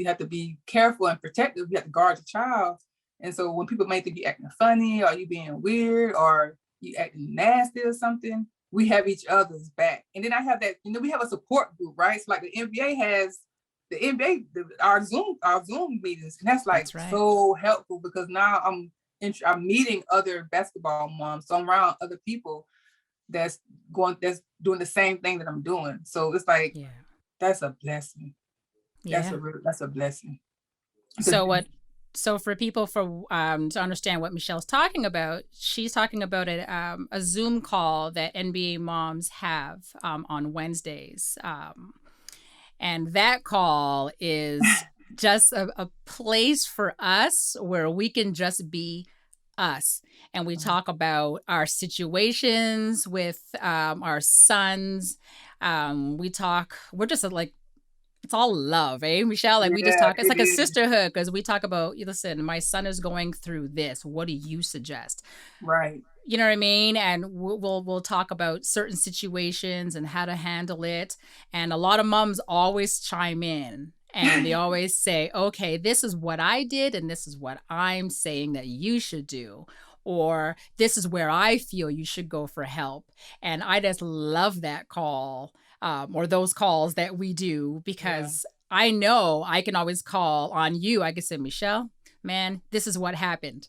have to be careful and protective. You have to guard your child. And so when people may think you acting funny, or you being weird, or you acting nasty or something, we have each other's back. And then I have that, we have a support group, right? So like the NBA has our Zoom meetings, and that's so helpful, because now I'm meeting other basketball moms. So I'm around other people that's doing the same thing that I'm doing. So it's like, that's a blessing. Yeah. That's a blessing. So for people to understand what Michelle's talking about, she's talking about a Zoom call that NBA moms have on Wednesdays. And that call is just a place for us where we can just be us. And we talk about our situations with our sons. We're just like, it's all love, eh, Michelle? Like we just talk, it's like a sisterhood, because we talk about, listen, my son is going through this. What do you suggest? Right. You know what I mean? And we'll talk about certain situations and how to handle it. And a lot of moms always chime in and they always say, okay, this is what I did and this is what I'm saying that you should do. Or this is where I feel you should go for help. And I just love that call. Or those calls that we do, because I know I can always call on you. I can say, Michelle, man, this is what happened.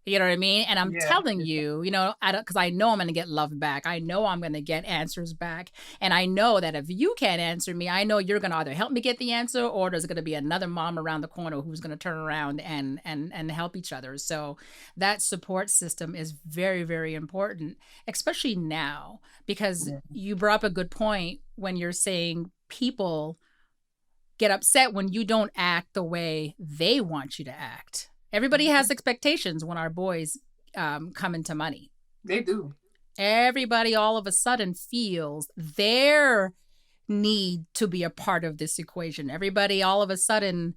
You know what I mean? And I'm telling you, because I know I'm going to get love back. I know I'm going to get answers back. And I know that if you can't answer me, I know you're going to either help me get the answer, or there's going to be another mom around the corner who's going to turn around and help each other. So that support system is very, very important, especially now, because you brought up a good point when you're saying people get upset when you don't act the way they want you to act. Everybody has expectations when our boys come into money. They do. Everybody all of a sudden feels their need to be a part of this equation. Everybody all of a sudden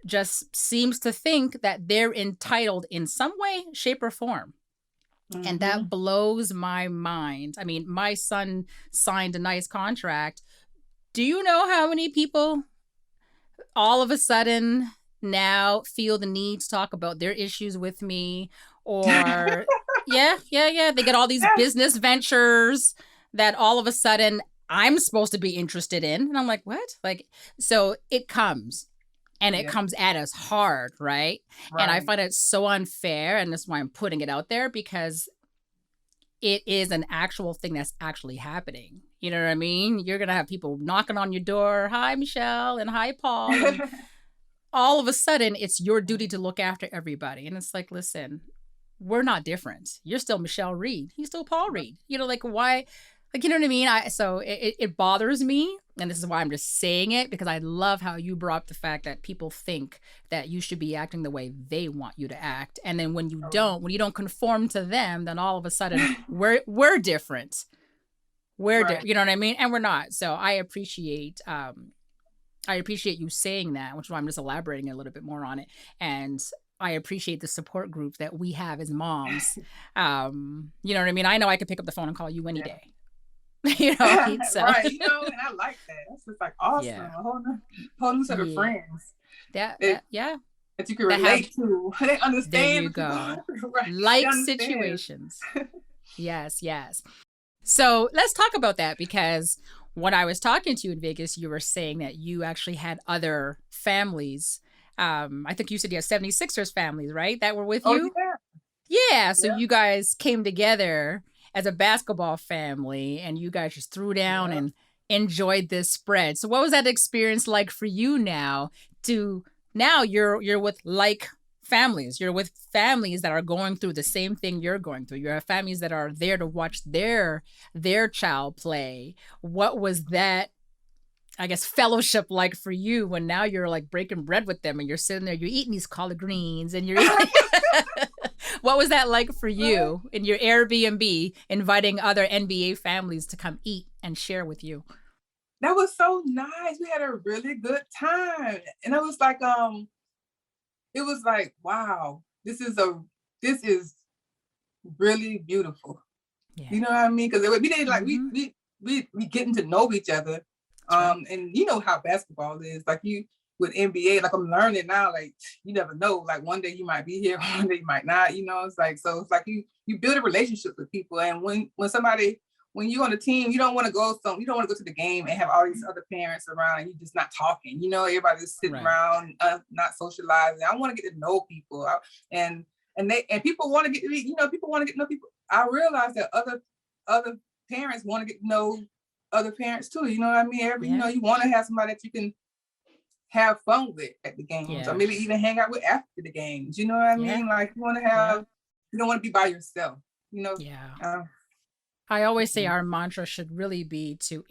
just seems to think that they're entitled in some way, shape, or form. Mm-hmm. And that blows my mind. I mean, my son signed a nice contract. Do you know how many people all of a sudden now feel the need to talk about their issues with me? Or yeah. They get all these business ventures that all of a sudden I'm supposed to be interested in. And I'm like, what? Like, so it comes. And it comes at us hard, right? And I find it so unfair. And that's why I'm putting it out there, because it is an actual thing that's actually happening. You know what I mean? You're going to have people knocking on your door. Hi, Michelle, and hi, Paul. And all of a sudden, it's your duty to look after everybody. And it's like, listen, we're not different. You're still Michelle Reed. He's still Paul Reed. You know, like, why? Like, you know what I mean? So it bothers me. And this is why I'm just saying it, because I love how you brought up the fact that people think that you should be acting the way they want you to act. And then when you don't conform to them, then all of a sudden we're different. You know what I mean? And we're not. So I appreciate you saying that, which is why I'm just elaborating a little bit more on it. And I appreciate the support group that we have as moms. You know what I mean? I know I could pick up the phone and call you any day. You know, so. Right, you know, and I like that. That's just like awesome. A whole new set of friends. That you can relate to. They understand. There you go. Like situations. Yes. So let's talk about that, because when I was talking to you in Vegas, you were saying that you actually had other families. I think you said you had 76ers families, right? That were with you? Yeah. So you guys came together as a basketball family, and you guys just threw down and enjoyed this spread. So what was that experience like for you now? Now you're with like families. You're with families that are going through the same thing you're going through. You have families that are there to watch their child play. What was that, I guess, fellowship like for you when now you're like breaking bread with them and you're sitting there, you're eating these collard greens and you're eating... What was that like for you in your Airbnb, inviting other NBA families to come eat and share with you? That was so nice. We had a really good time. And it was like, wow, this is really beautiful. Yeah. You know what I mean? Because we didn't like, we getting to know each other. And you know how basketball is. Like with NBA, like I'm learning now, like you never know, like one day you might be here, one day you might not, you know, it's like you build a relationship with people. And when you're on a team, you don't want to go to the game and have all these other parents around and you're just not talking, you know, everybody's just sitting around, not socializing. I want to get to know people. And people want to get to meet, you know, people want to get to know people. I realize that other parents want to get to know other parents too, you know what I mean? You know, you want to have somebody that you can have fun with at the games, or maybe even hang out with after the games. You know what I mean? Like you want to have, you don't want to be by yourself. You know? Yeah. I always say our mantra should really be to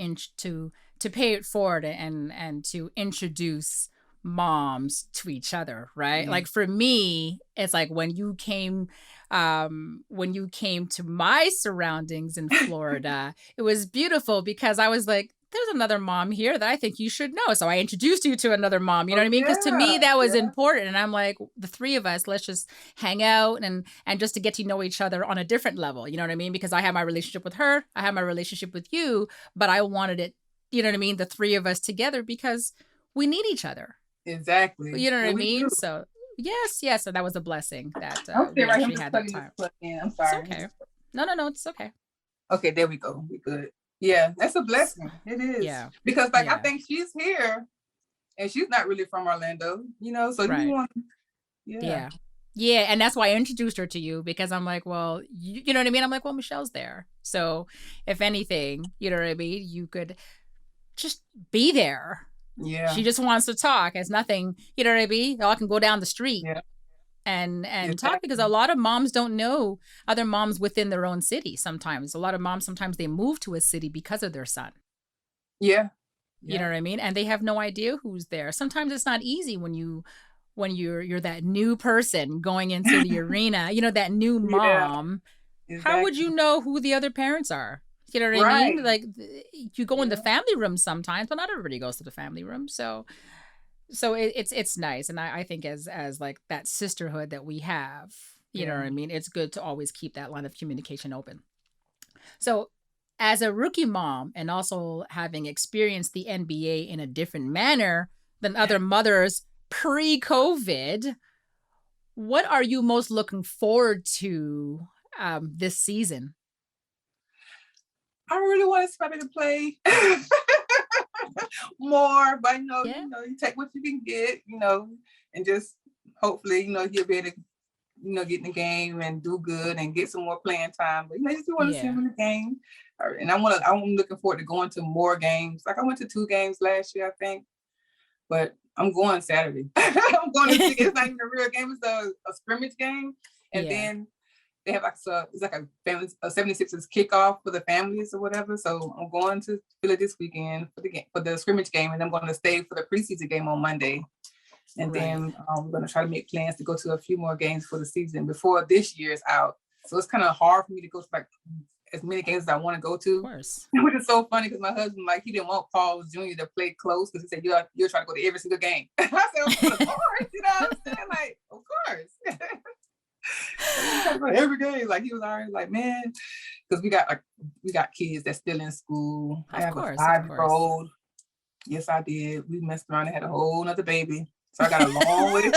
pay it forward and to introduce moms to each other, right? Mm-hmm. Like for me, it's like when you came to my surroundings in Florida, it was beautiful because I was like, there's another mom here that I think you should know. So I introduced you to another mom, you know what I mean? Because to me, that was important. And I'm like, the three of us, let's just hang out and just to get to know each other on a different level. You know what I mean? Because I have my relationship with her, I have my relationship with you, but I wanted it, you know what I mean? The three of us together because we need each other. Exactly. You know what I mean? Do. So yes. So that was a blessing that we actually had that time. I'm sorry. It's okay. No, it's okay. Okay, there we go. We good. Yeah, that's a blessing. It is. Yeah. Because I think she's here and she's not really from Orlando, you know, so you want Yeah, and that's why I introduced her to you because I'm like, well, you know what I mean? I'm like, well, Michelle's there. So if anything, you know what I mean? You could just be there. Yeah. She just wants to talk. It's nothing, you know what I mean? Y'all can go down the street. Yeah. And talk because a lot of moms don't know other moms within their own city. Sometimes a lot of moms, they move to a city because of their son. Yeah. You know what I mean? And they have no idea who's there. Sometimes it's not easy when you're that new person going into the arena, you know, that new mom. Exactly. How would you know who the other parents are? You know what I Right. mean? Like you go in the Yeah. family room sometimes, but not everybody goes to the family room. So it's nice, and I think as like that sisterhood that we have, you know Yeah. what I mean. It's good to always keep that line of communication open. So, as a rookie mom, and also having experienced the NBA in a different manner than other mothers pre-COVID, what are you most looking forward to this season? I really want somebody to play more, but Yeah, you take what you can get, and just hopefully, he'll be able to, get in the game and do good and get some more playing time. But you just want to see him yeah, in the game. And I'm looking forward to going to more games. Like I went to 2 games last year, I think, but I'm going Saturday. I'm going to see. It's not even a real game; it's a scrimmage game, and yeah. then they have it's like a family a 76ers kickoff for the families or whatever. So I'm going to Philly this weekend for the game, for the scrimmage game, and I'm going to stay for the preseason game on Monday. And Right. then we're going to try to make plans to go to a few more games for the season before this year is out. So it's kind of hard for me to go to like as many games as I want to go Of to, course. which is so funny because my husband, like, he didn't want Paul Jr. to play close because he said, you're trying to go to every single game. I said, of course, you know what I'm saying? Like, of course. You trying to go to every game. Like, he was already like, man, because we got kids that's still in school. I Of have a course. Of course. 5-year-old. Yes, I did. We messed around and had a whole nother baby. So I got a long way.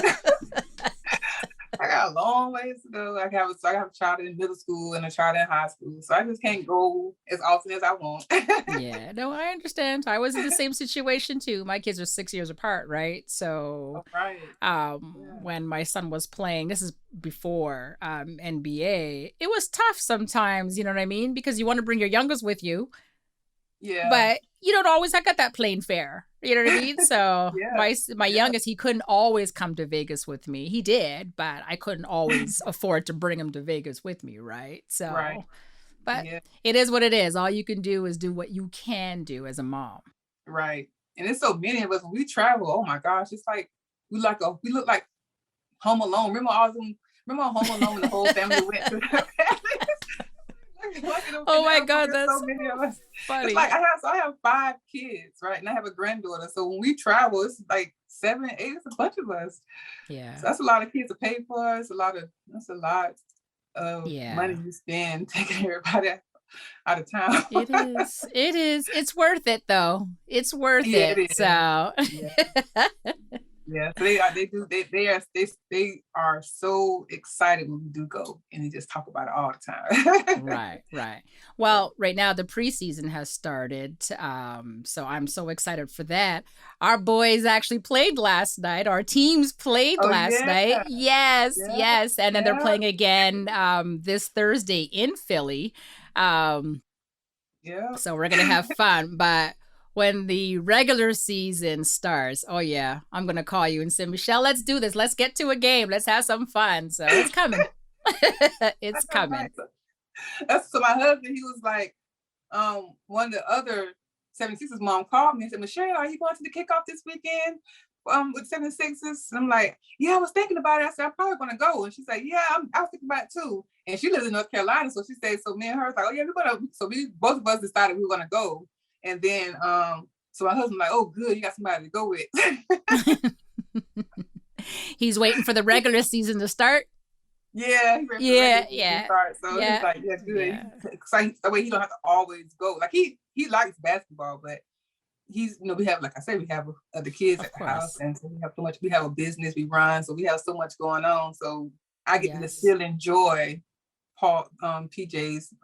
I got a long ways to go. I have a child in middle school and a child in high school. So I just can't go as often as I want. Yeah, no, I understand. I was in the same situation too. My kids are 6 years apart, right? So, All right. Yeah. when my son was playing, this is before NBA, it was tough sometimes, you know what I mean? Because you want to bring your youngest with you, Yeah. but you don't always have got that plane fare. You know what I mean? So Yeah. my Yeah. youngest, he couldn't always come to Vegas with me. He did, but I couldn't always afford to bring him to Vegas with me, right? Right. So, but Yeah. it is what it is. All you can do is do what you can do as a mom. Right. And it's so many of us when we travel. Oh my gosh, it's like we look like Home Alone. Remember Home Alone when the whole family went to Oh in the my airport, God, there's so that's many of us. It's funny. like I have 5 kids, right? And I have a granddaughter. So when we travel, it's like 7, 8, it's a bunch of us. Yeah. So that's a lot of kids to pay for. That's a lot of money Yeah. you spend taking everybody out of town. It is. It is. It's worth it though. It's worth Yeah, it. it is. So Yeah. Yeah, so they are so excited when we do go, and they just talk about it all the time. right, right. Well, right now the preseason has started. So I'm so excited for that. Our boys actually played last night. Our teams played Oh last yeah, night. Yes, yeah, yes. And then they're yeah, playing again this Thursday in Philly. Um, yeah. So we're gonna have fun. But when the regular season starts, oh yeah, I'm gonna call you and say, Michelle, let's do this. Let's get to a game. Let's have some fun. So it's coming. I it's know, coming. right? That's so my husband. He was like, one of the other 76ers mom called me and said, Michelle, are you going to the kickoff this weekend? With 76ers? And I'm like, yeah, I was thinking about it. I said, I'm probably going to go. And she's like, yeah, I was thinking about it too. And she lives in North Carolina. So she said, so me and her was like, oh yeah, we're going to, so we, both of us decided we were going to go. And then, so my husband like, oh good, you got somebody to go with. He's waiting for the regular season to start. Yeah, he ready for Yeah, regular season to yeah, start. So he's yeah, like, yeah, good. yeah. So that way he don't have to always go. Like he likes basketball, but we have, like I said, we have other kids Of at the house, course. and so we have a business we run, so we have so much going on. So I get to Yes. still enjoy PJ's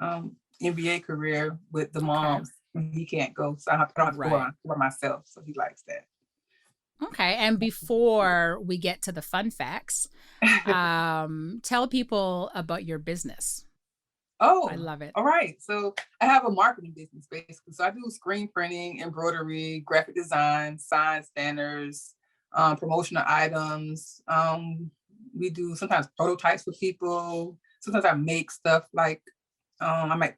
NBA career with the Okay. moms. He can't go, so I don't have to Right. go by myself. So he likes Okay. And before we get to the fun facts, that. tell people about your business. I Oh, love it. all right. So I have a marketing business basically. So I do screen printing, embroidery, graphic design, sign standers, promotional items. We do sometimes prototypes for people. Sometimes I make stuff like I might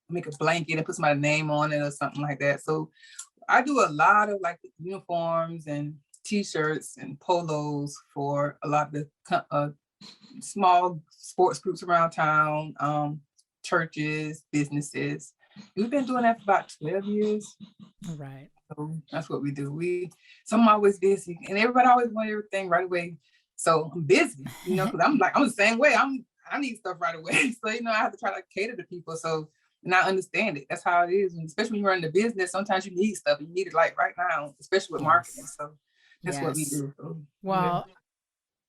make a blanket and put somebody's name on it or something like that. So I do a lot of like uniforms and t-shirts and polos for a lot of the small sports groups around town, churches, businesses. We've been doing that for about 12 years. Right. So that's what we do. Some always busy, and everybody always want everything right away. So I'm busy, because I'm the same way. I need stuff right away. So I have to try to cater to people. So and I understand it. That's how it is. And especially when you're in the business, sometimes you need stuff. You need it like right now, especially with marketing. So that's what we do. So, well,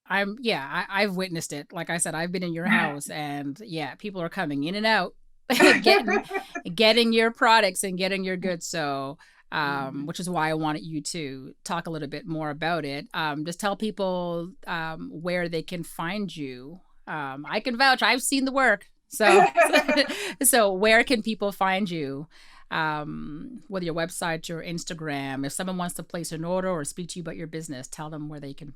I've witnessed it. Like I said, I've been in your house, and people are coming in and out, getting your products and getting your goods. So, which is why I wanted you to talk a little bit more about it. Just tell people where they can find you. I can vouch. I've seen the work. So, so where can people find you? Whether your website, your Instagram. If someone wants to place an order or speak to you about your business, tell them where they can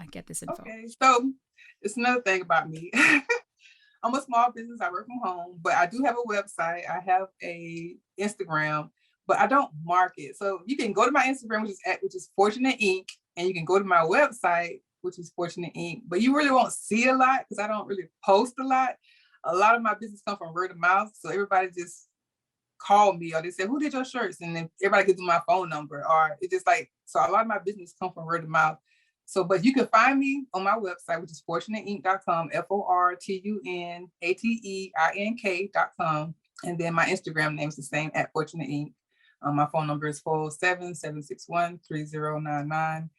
get this info. Okay, so it's another thing about me. I'm a small business. I work from home, but I do have a website. I have a Instagram, but I don't market. So you can go to my Instagram, which is Fortunate Inc., and you can go to my website, which is Fortunate Inc. But you really won't see a lot because I don't really post a lot. A lot of my business comes from word of mouth. So everybody just call me or they say, who did your shirts? And then everybody gives me my phone number, or it's just like, so a lot of my business comes from word of mouth. So, but you can find me on my website, which is fortunateinc.com, fortunateinc.com. And then my Instagram name is the same, at Fortunate Inc. My phone number is 407-761-3099.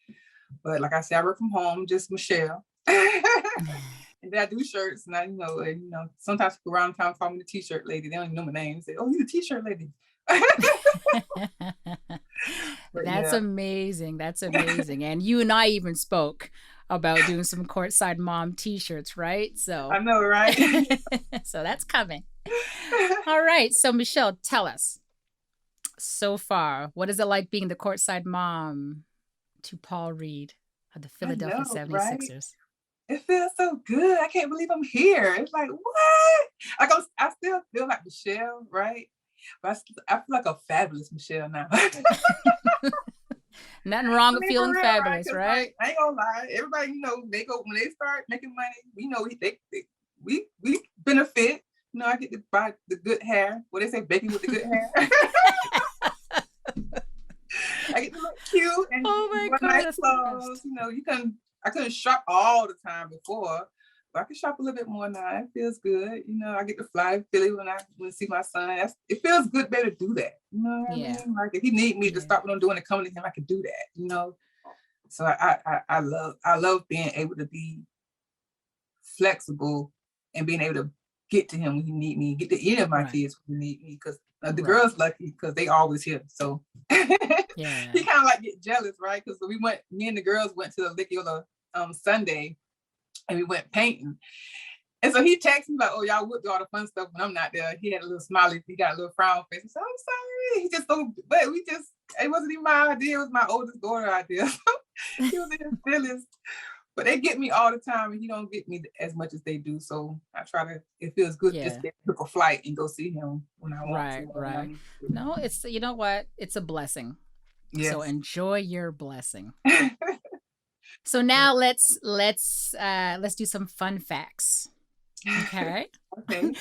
But like I said, I work from home, just Michelle. And then I do shirts, and I, sometimes people around town call me the t-shirt lady. They don't even know my name. Say, oh, you're the t-shirt lady. That's amazing. That's amazing. And you and I even spoke about doing some courtside mom t-shirts, right? So I know, right? So that's coming. All right. So Michelle, tell us, so far, what is it like being the courtside mom to Paul Reed of the Philadelphia 76ers? Right? It feels so good. I can't believe I'm here. It's like, what? I still feel like Michelle, right? But I feel like a fabulous Michelle now. Nothing wrong with feeling fabulous, right? I ain't gonna lie. Everybody, they go when they start making money. We benefit. I get to buy the good hair. What they say, baking with the good hair. I get to look cute and wear nice clothes. I couldn't shop all the time before, but I can shop a little bit more now. It feels good. I get to fly to Philly when I see my son. It feels good, better to do that. You know what I mean? Like if he need me to stop what I'm doing and come to him, I can do that. So I love being able to be flexible and being able to get to him when he need me, get to any of my kids when he need me, because the girls lucky because they always here. So he kind of like get jealous, right? Because me and the girls went to the Lickiola Sunday, and we went painting. And so he texted me like, oh, y'all would do all the fun stuff when I'm not there. He had a little smiley, he got a little frown face. He said, I'm sorry. He just but it wasn't even my idea, it was my oldest daughter idea. He was in his feelings. But they get me all the time, and he don't get me as much as they do. So I try to, it feels good just to book a flight and go see him when I want to. Right. No, it's, you know what? It's a blessing. Yes. So enjoy your blessing. So now let's do some fun facts. Okay. Okay.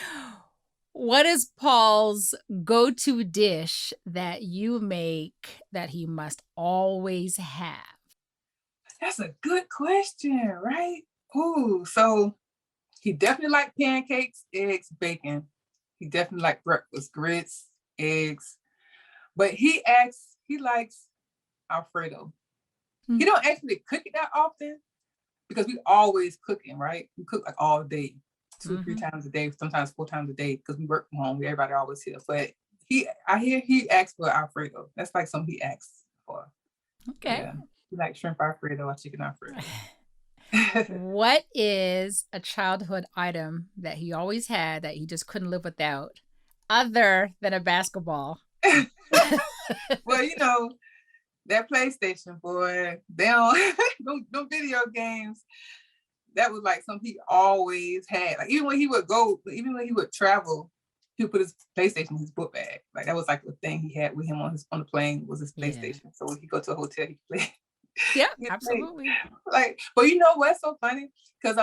What is Paul's go-to dish that you make that he must always have? That's a good question, right? Ooh, so he definitely likes pancakes, eggs, bacon. He definitely likes breakfast, grits, eggs. But he likes Alfredo. Mm-hmm. He don't actually cook it that often because we always cooking, right? We cook like all day, 2-3 times a day, sometimes 4 times a day, because we work from home. Everybody always here. But I hear he asks for Alfredo. That's like something he asks for. Okay. Yeah. He likes shrimp Alfredo or chicken Alfredo. What is a childhood item that he always had that he just couldn't live without, other than a basketball? Well, that PlayStation, boy, they don't video games. That was like something he always had. Like even when he would travel, he would put his PlayStation in his book bag. Like that was like the thing he had with him on the plane was his PlayStation. Yeah. So when he go to a hotel, he play. Yeah, absolutely. But you know what's so funny? Because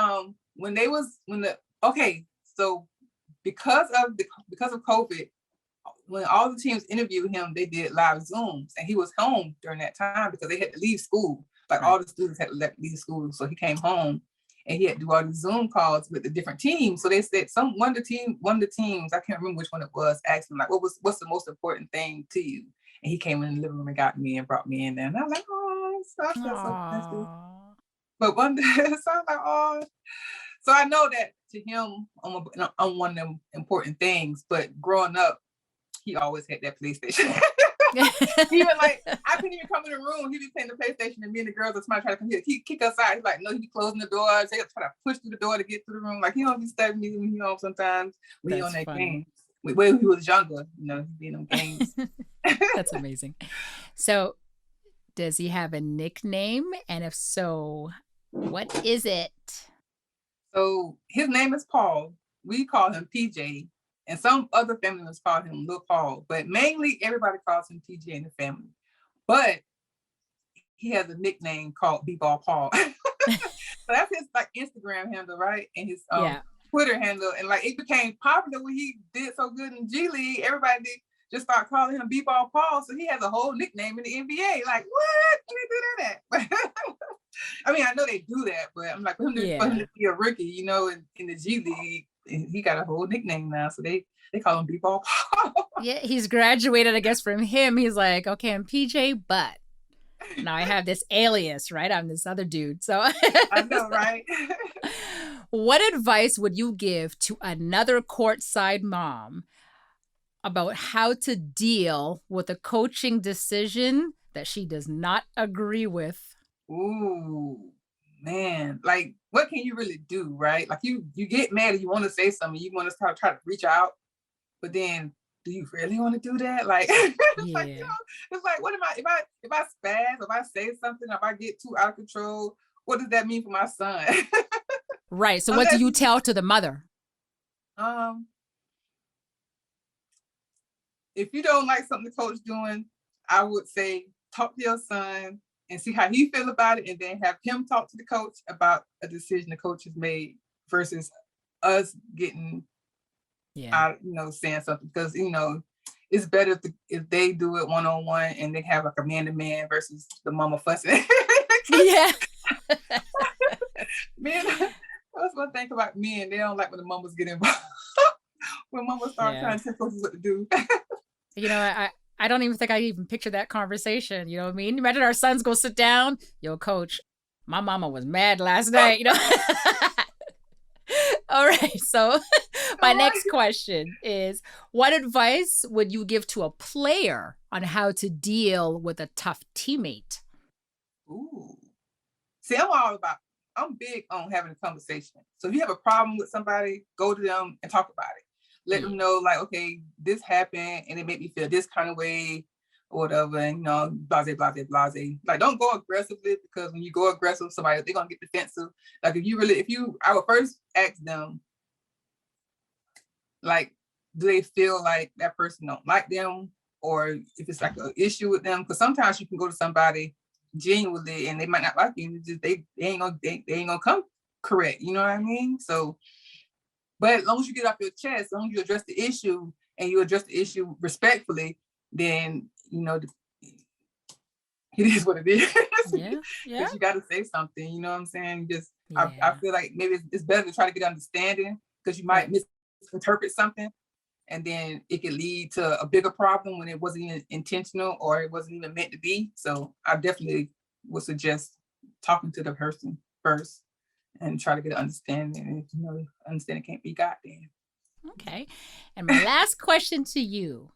so because of COVID, when all the teams interviewed him, they did live Zooms, and he was home during that time because they had to leave school. Like all the students had to leave school, so he came home, and he had to do all these Zoom calls with the different teams. So they said one of the teams, I can't remember which one it was, asked him like, what's the most important thing to you? And he came in the living room and got me and brought me in there, and I was like, oh, I felt so special. But one day, so I was like, oh. So I know that to him, I'm one of them important things. But growing up, he always had that PlayStation. Even like, I couldn't even come in the room. He'd be playing the PlayStation, and me and the girls or somebody try to come here. He'd kick us out. He's like, no, he'd be closing the door. They try to push through the door to get through the room. Like, he don't be studying me, sometimes when he on that game. When he was younger, he'd be in them games. That's amazing. So, does he have a nickname? And if so, what is it? So his name is Paul. We call him PJ, and some other family members call him Lil Paul, but mainly everybody calls him PJ in the family. But he has a nickname called B-Ball Paul. So that's his like Instagram handle, right? And his Twitter handle, and like it became popular when he did so good in G League. Everybody just start calling him B-Ball Paul. So he has a whole nickname in the NBA. Like, what? Can they do that? I mean, I know they do that, but I'm like, for him to be a rookie, in the G League, he got a whole nickname now. So they call him B-Ball Paul. Yeah, he's graduated, I guess, from him. He's like, okay, I'm PJ, but now I have this alias, right? I'm this other dude. So I know, right? What advice would you give to another courtside mom about how to deal with a coaching decision that she does not agree with? Ooh, man. Like, what can you really do, right? Like, you get mad and you want to say something. You want to try to reach out. But then, do you really want to do that? Like, it's like, what am I, if I spaz, if I say something, if I get too out of control, what does that mean for my son? Right. So what do you tell to the mother? If you don't like something the coach doing, I would say talk to your son and see how he feel about it, and then have him talk to the coach about a decision the coach has made versus us getting out, saying something, because it's better if they do it one-on-one and they have like a man-to-man versus the mama fussing. Yeah. Man, that's one thing about men. They don't like when the mamas get involved. When mamas start trying to tell coaches what to do. I don't even think I even picture that conversation. You know what I mean? Imagine our sons go sit down. Yo, coach, my mama was mad last night. All right. So my next question is, what advice would you give to a player on how to deal with a tough teammate? Ooh. See, I'm big on having a conversation. So if you have a problem with somebody, go to them and talk about it. Let them know, like, okay, this happened and it made me feel this kind of way or whatever, and blase, blase, blase. Like, don't go aggressively, because when you go aggressive, they're gonna get defensive. Like, I would first ask them, like, do they feel like that person don't like them, or if it's like an issue with them? Because sometimes you can go to somebody genuinely and they might not like you. They ain't gonna come correct. You know what I mean? So. But as long as you get off your chest, as long as you address the issue and you address the issue respectfully, then, it is what it is. Yeah. Because you got to say something, you know what I'm saying? I feel like maybe it's better to try to get understanding, because you might misinterpret something, and then it could lead to a bigger problem when it wasn't even intentional or it wasn't even meant to be. So I definitely would suggest talking to the person first and try to get an understanding. And understanding can't be got then. Okay. And my last question to you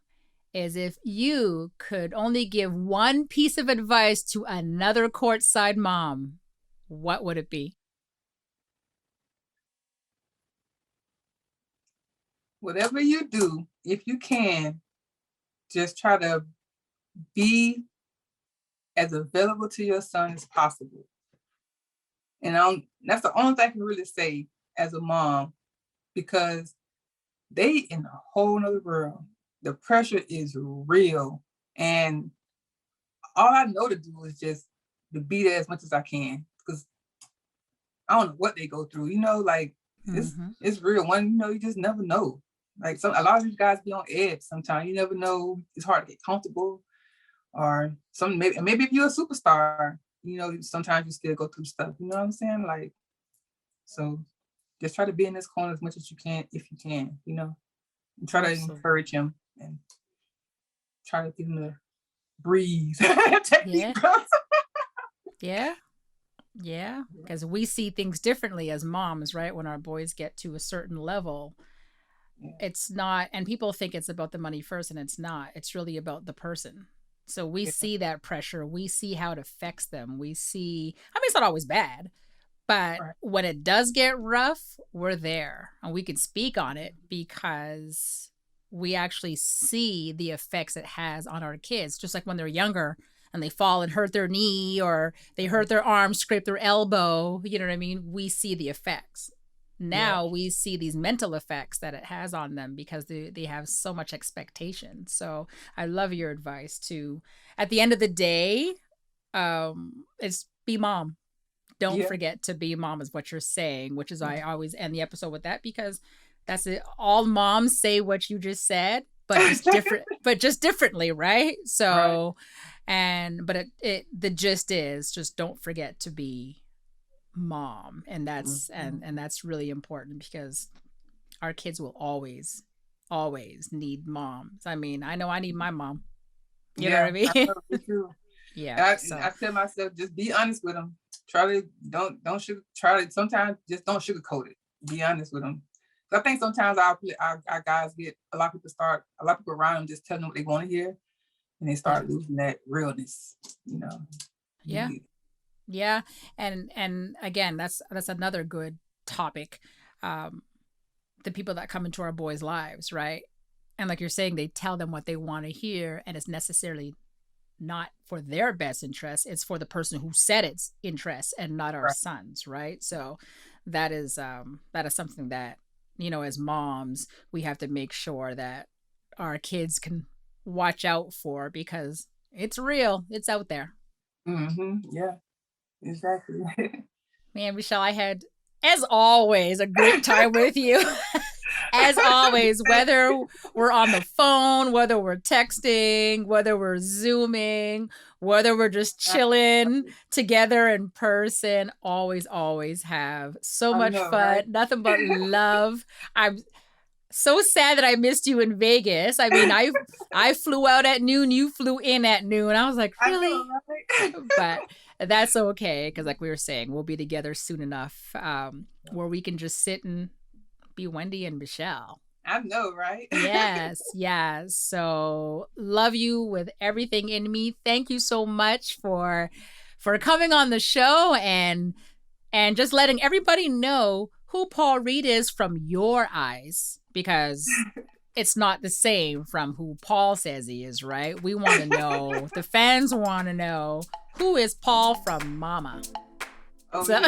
is, if you could only give one piece of advice to another courtside mom, what would it be? Whatever you do, if you can, just try to be as available to your son as possible. And that's the only thing I can really say as a mom, because they in a whole nother world. The pressure is real. And all I know to do is just to be there as much as I can, because I don't know what they go through, it's real. You just never know. Like a lot of these guys be on edge sometimes. You never know. It's hard to get comfortable. Or maybe if you're a superstar, sometimes you still go through stuff. You know what I'm saying? Like, so just try to be in this corner as much as you can, if you can, and try to encourage him and try to get him to breathe. Take deep breaths. Yeah. Because we see things differently as moms, right? When our boys get to a certain level, it's not, and people think it's about the money first, and it's not. It's really about the person. So we see that pressure. We see how it affects them. We see, it's not always bad, but when it does get rough, we're there and we can speak on it because we actually see the effects it has on our kids. Just like when they're younger and they fall and hurt their knee or they hurt their arm, scrape their elbow, you know what I mean? We see the effects. Now we see these mental effects that it has on them because they have so much expectation. So I love your advice to, at the end of the day, it's be mom. Don't forget to be mom is what you're saying, which is I always end the episode with that because that's it. All moms say what you just said, but just differently, right? So, but the gist is just don't forget to be mom, and that's and that's really important because our kids will always need moms. I know I need my mom. You know what I mean? I know, too. I tell myself, just be honest with them. Try to sometimes just don't sugarcoat it. Be honest with them. I think sometimes our guys get a lot of people around them just telling them what they want to hear, and they start losing that realness. Yeah. And again, that's another good topic. The people that come into our boys' lives, right? And like you're saying, they tell them what they want to hear, and it's necessarily not for their best interest. It's for the person who said its interest and not our sons, right? So that is something that, as moms, we have to make sure that our kids can watch out for because it's real. It's out there. Yeah. Exactly. Man, Michelle, I had, as always, a great time with you. As always, whether we're on the phone, whether we're texting, whether we're Zooming, whether we're just chilling together in person, always have so much fun. Right? Nothing but love. I'm so sad that I missed you in Vegas. I flew out at noon, you flew in at noon. I was like, really? I know, right? But that's okay, because like we were saying, we'll be together soon enough where we can just sit and be Wendy and Michelle. I know, right? Yes. So love you with everything in me. Thank you so much for coming on the show and just letting everybody know who Paul Reed is from your eyes, because it's not the same from who Paul says he is, right? We want to know, the fans want to know, who is Paul from Mama? Oh, so,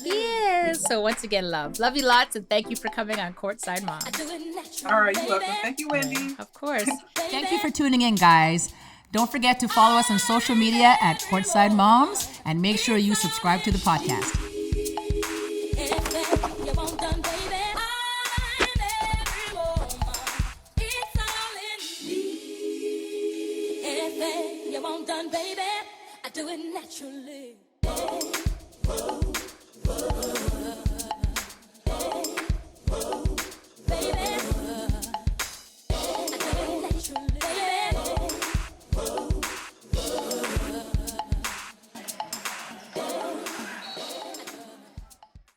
yeah. So once again, love you lots, and thank you for coming on Courtside Mom. All right, you're welcome. Thank you, Wendy. Of course. Thank you for tuning in, guys. Don't forget to follow us on social media at Courtside Moms, and make sure you subscribe to the podcast. Done, baby. I do it naturally.